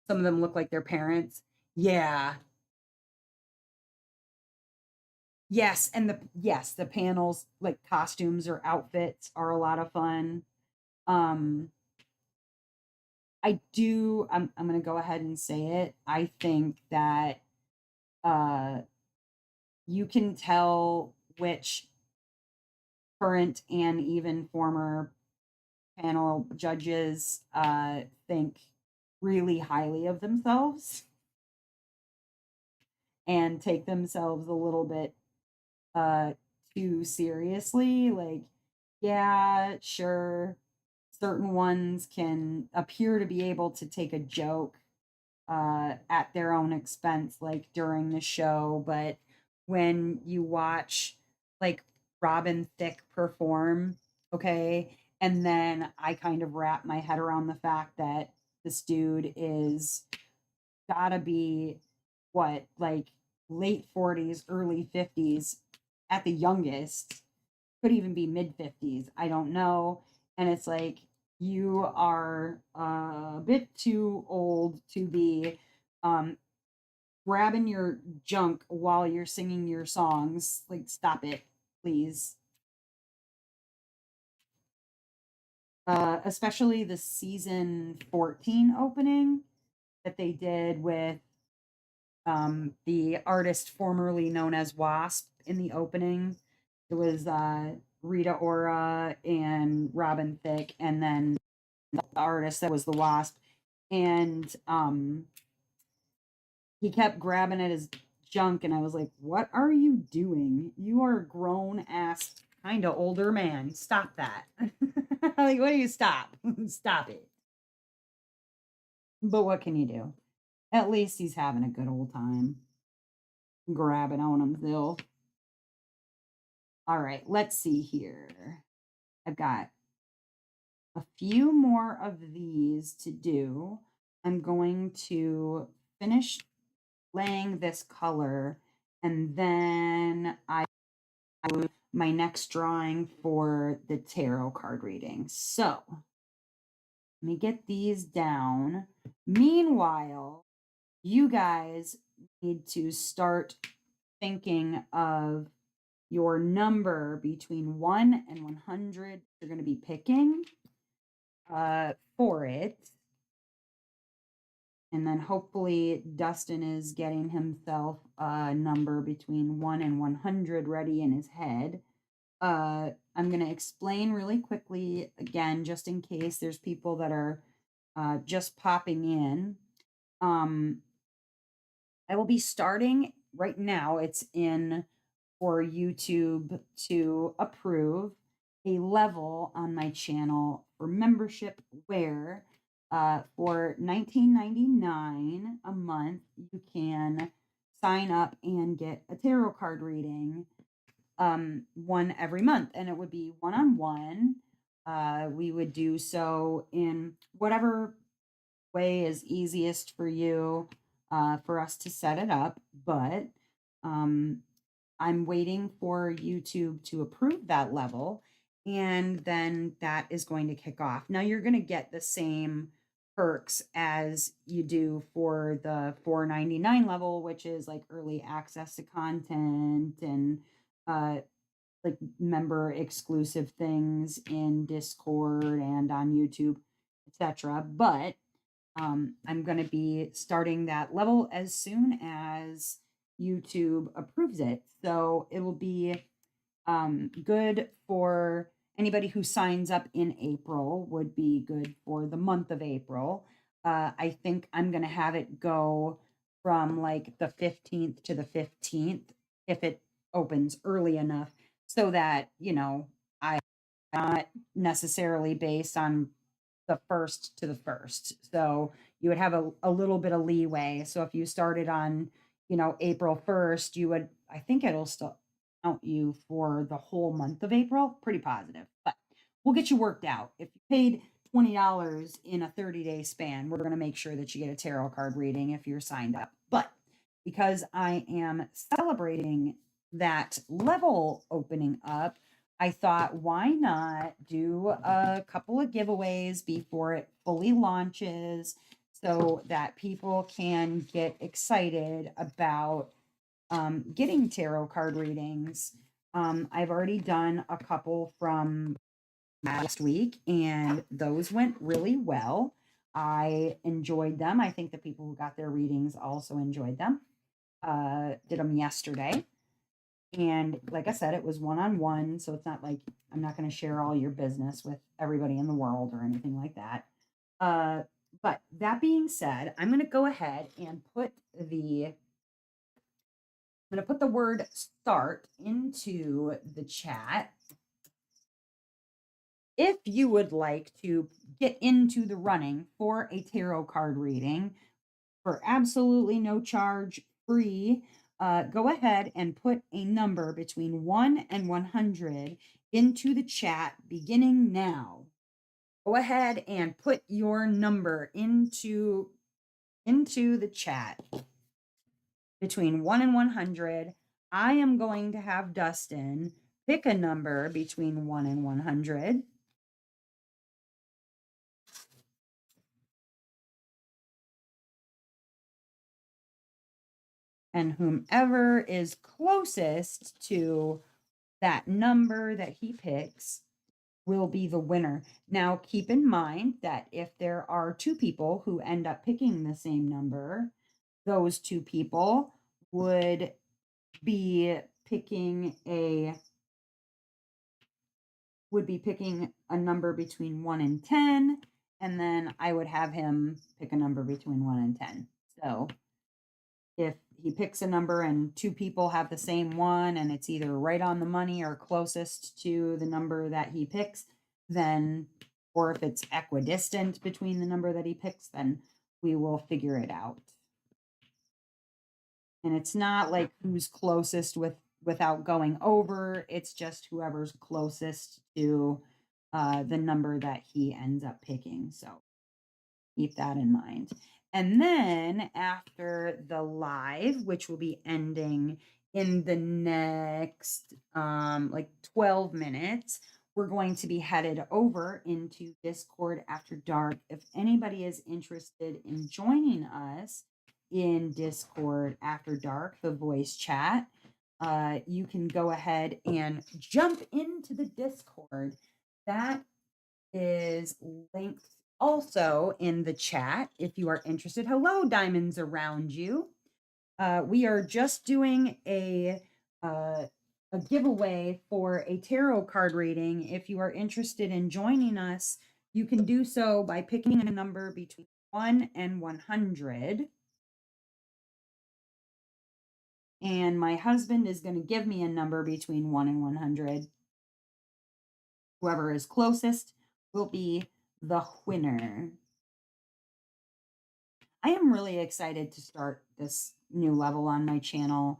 Speaker 1: Some of them look like their parents. Yeah. The panels, like costumes or outfits are a lot of fun. Um, I'm gonna go ahead and say it. I think that uh you can tell which current and even former panel judges think really highly of themselves and take themselves a little bit uh too seriously. Like, yeah, sure, certain ones can appear to be able to take a joke at their own expense, like during the show, but when you watch like Robin Thicke perform, okay, and then I kind of wrap my head around the fact that this dude is gotta be what, like late 40s, early 50s at the youngest, could even be mid 50s. I don't know. And it's like, you are a bit too old to be um, grabbing your junk while you're singing your songs. Like, stop it, please. Especially the season 14 opening that they did with the artist formerly known as Wasp in the opening. It was Rita Ora and Robin Thicke, and then the artist that was the Wasp. And he kept grabbing at his junk, and I was like, what are you doing? You are a grown ass, kind of older man. Stop that. Like, what do you stop? Stop it. But what can you do? At least he's having a good old time grabbing on himself. All right, let's see here. I've got a few more of these to do. I'm going to finish laying this color, and then I do my next drawing for the tarot card reading. So let me get these down. Meanwhile, you guys need to start thinking of your number between 1 and 100 you're going to be picking for it. And then hopefully Dustin is getting himself a number between 1 and 100 ready in his head. I'm going to explain really quickly again, just in case there's people that are just popping in. I will be starting right now. It's in for YouTube to approve a level on my channel for membership where for $19.99 a month, you can sign up and get a tarot card reading, one every month. And it would be one-on-one. We would do so in whatever way is easiest for you for us to set it up. But I'm waiting for YouTube to approve that level, and then that is going to kick off. Now you're going to get the same perks as you do for the $4.99 level, which is like early access to content and like member exclusive things in Discord and on YouTube, etc. But I'm going to be starting that level as soon as YouTube approves it. So it will be good for anybody who signs up in April, would be good for the month of April. I think I'm going to have it go from like the 15th to the 15th if it opens early enough so that, I not necessarily based on the first to the first. So you would have a little bit of leeway. So if you started on, April 1st, you would, I think it'll still count you for the whole month of April. Pretty positive, but we'll get you worked out. If you paid $20 in a 30-day span, we're going to make sure that you get a tarot card reading if you're signed up. But because I am celebrating that level opening up, I thought, why not do a couple of giveaways before it fully launches so that people can get excited about getting tarot card readings. I've already done a couple from last week, and those went really well. I enjoyed them. I think the people who got their readings also enjoyed them. Did them yesterday. And like I said, it was one-on-one, so it's not like I'm not going to share all your business with everybody in the world or anything like that. But that being said, I'm going to go ahead and put the word start into the chat. If you would like to get into the running for a tarot card reading for absolutely no charge, free, go ahead and put a number between 1 and 100 into the chat beginning now. Go ahead and put your number into the chat between 1 and 100. I am going to have Dustin pick a number between 1 and 100. And whomever is closest to that number that he picks will be the winner. Now, keep in mind that if there are two people who end up picking the same number, those two people would be picking a number between 1 and 10, and then I would have him pick a number between 1 and 10. So if he picks a number and two people have the same one and it's either right on the money or closest to the number that he picks, then, or if it's equidistant between the number that he picks, then we will figure it out. And it's not like who's closest with without going over. It's just whoever's closest to the number that he ends up picking. So keep that in mind. And then after the live, which will be ending in the next like 12 minutes, we're going to be headed over into Discord after dark. If anybody is interested in joining us in Discord after dark, the voice chat, you can go ahead and jump into the Discord. That is linked also in the chat if you are interested. Hello, diamonds around you. We are just doing a giveaway for a tarot card reading. If you are interested in joining us, you can do so by picking a number between 1 and 100. And my husband is going to give me a number between 1 and 100. Whoever is closest will be the winner. I am really excited to start this new level on my channel.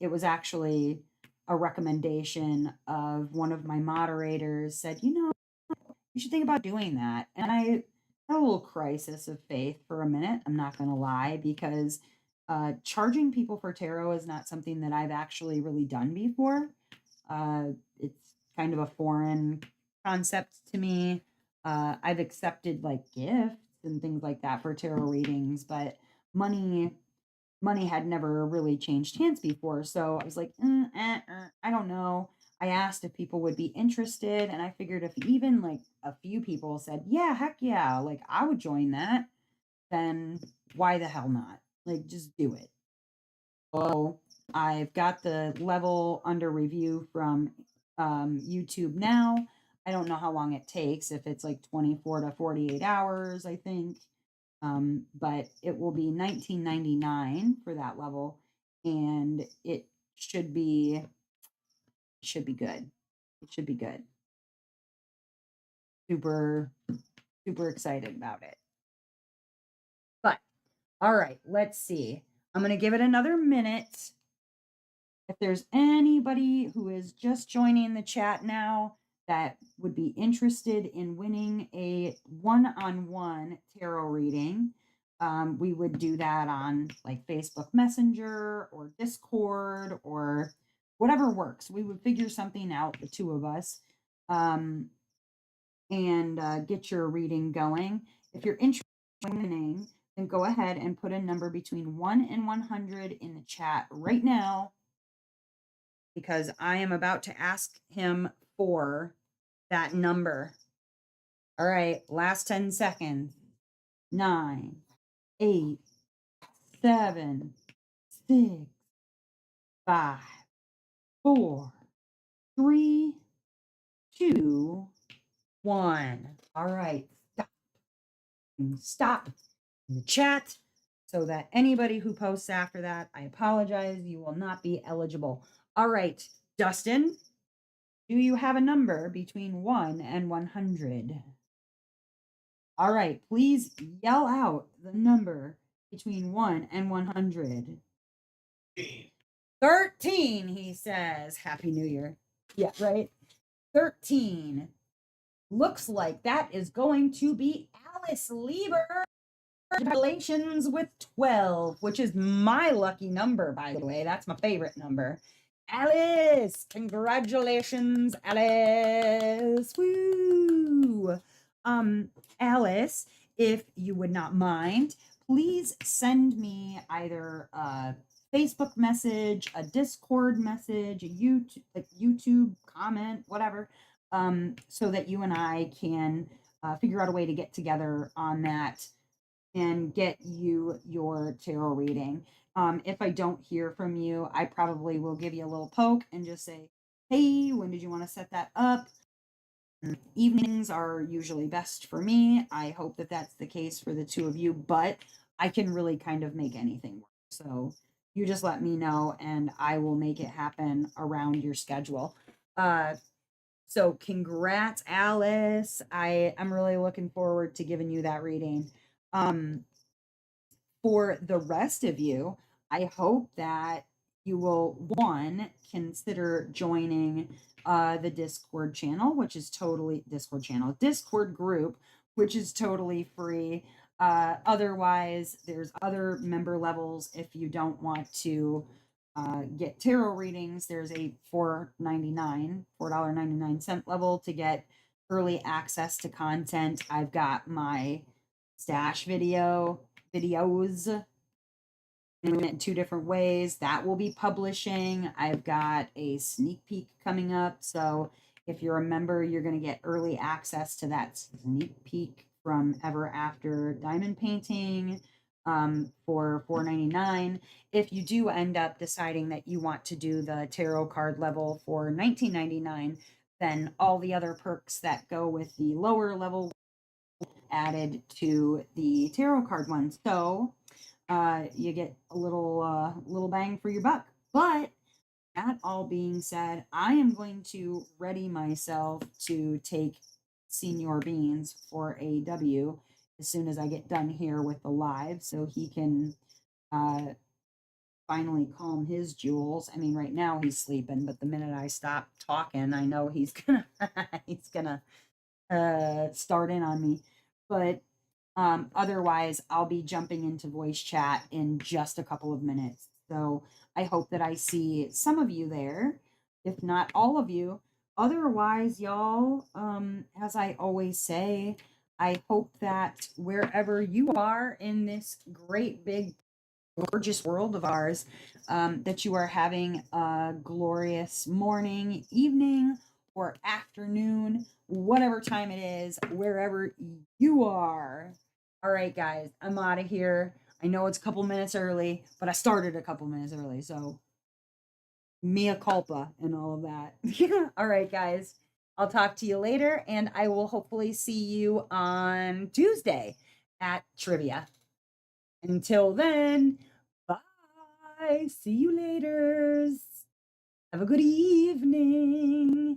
Speaker 1: It was actually a recommendation of one of my moderators said, you know, you should think about doing that. And I had a little crisis of faith for a minute. I'm not going to lie, because charging people for tarot is not something that I've actually really done before. It's kind of a foreign concept to me. I've accepted like gifts and things like that for tarot readings, but money had never really changed hands before. So I was like, I don't know. I asked if people would be interested, and I figured if even like a few people said, yeah, heck yeah, like I would join that, then why the hell not? Like, just do it. So I've got the level under review from YouTube now. I don't know how long it takes, if it's like 24 to 48 hours, I think. But it will be $19.99 for that level, and it should be good. It should be good. Super, super excited about it. But all right, let's see. I'm going to give it another minute. If there's anybody who is just joining the chat now that would be interested in winning a one-on-one tarot reading, we would do that on like Facebook Messenger or Discord or whatever works. We would figure something out, the two of us, and get your reading going. If you're interested in winning, then go ahead and put a number between 1 and 100 in the chat right now, because I am about to ask him for that number. All right, last 10 seconds. 9, 8, 7, 6, 5, 4, 3, 2, 1. All right, stop in the chat so that anybody who posts after that, I apologize, you will not be eligible. All right, Dustin, do you have a number between 1 and 100? All right, please yell out the number between 1 and 100. 13, he says. Happy New Year. Yeah, right? 13. Looks like that is going to be Alice Lieber. Congratulations with 12, which is my lucky number, by the way. That's my favorite number. Alice, congratulations, Alice. Woo! Alice, if you would not mind, please send me either a Facebook message, a Discord message, a YouTube comment, whatever, so that you and I can figure out a way to get together on that and get you your tarot reading. If I don't hear from you, I probably will give you a little poke and just say, hey, when did you want to set that up? Evenings are usually best for me. I hope that that's the case for the two of you, but I can really kind of make anything work. So you just let me know and I will make it happen around your schedule. So congrats, Alice. I'm really looking forward to giving you that reading. For the rest of you, I hope that you will, one, consider joining the Discord channel, which is totally Discord group, which is totally free. Otherwise, there's other member levels if you don't want to get tarot readings. There's a $4.99 level to get early access to content. I've got my stash videos in two different ways that will be publishing. I've got a sneak peek coming up. So if you're a member, you're going to get early access to that sneak peek from Ever After Diamond Painting for $4.99. If you do end up deciding that you want to do the tarot card level for $19.99, then all the other perks that go with the lower level added to the tarot card one. So you get a little bang for your buck. But that all being said, I am going to ready myself to take Senior Beans for a W as soon as I get done here with the live, so he can finally calm his jewels. I mean, right now he's sleeping, but the minute I stop talking, I know he's gonna he's gonna start in on me. But otherwise, I'll be jumping into voice chat in just a couple of minutes. So I hope that I see some of you there, if not all of you. Otherwise, y'all, as I always say, I hope that wherever you are in this great big gorgeous world of ours, that you are having a glorious morning, evening, or afternoon, whatever time it is, wherever you are. All right, guys, I'm out of here. I know it's a couple minutes early, but I started a couple minutes early, so mea culpa and all of that. All right, guys, I'll talk to you later, and I will hopefully see you on Tuesday at trivia. Until then, bye. See you later. Have a good evening.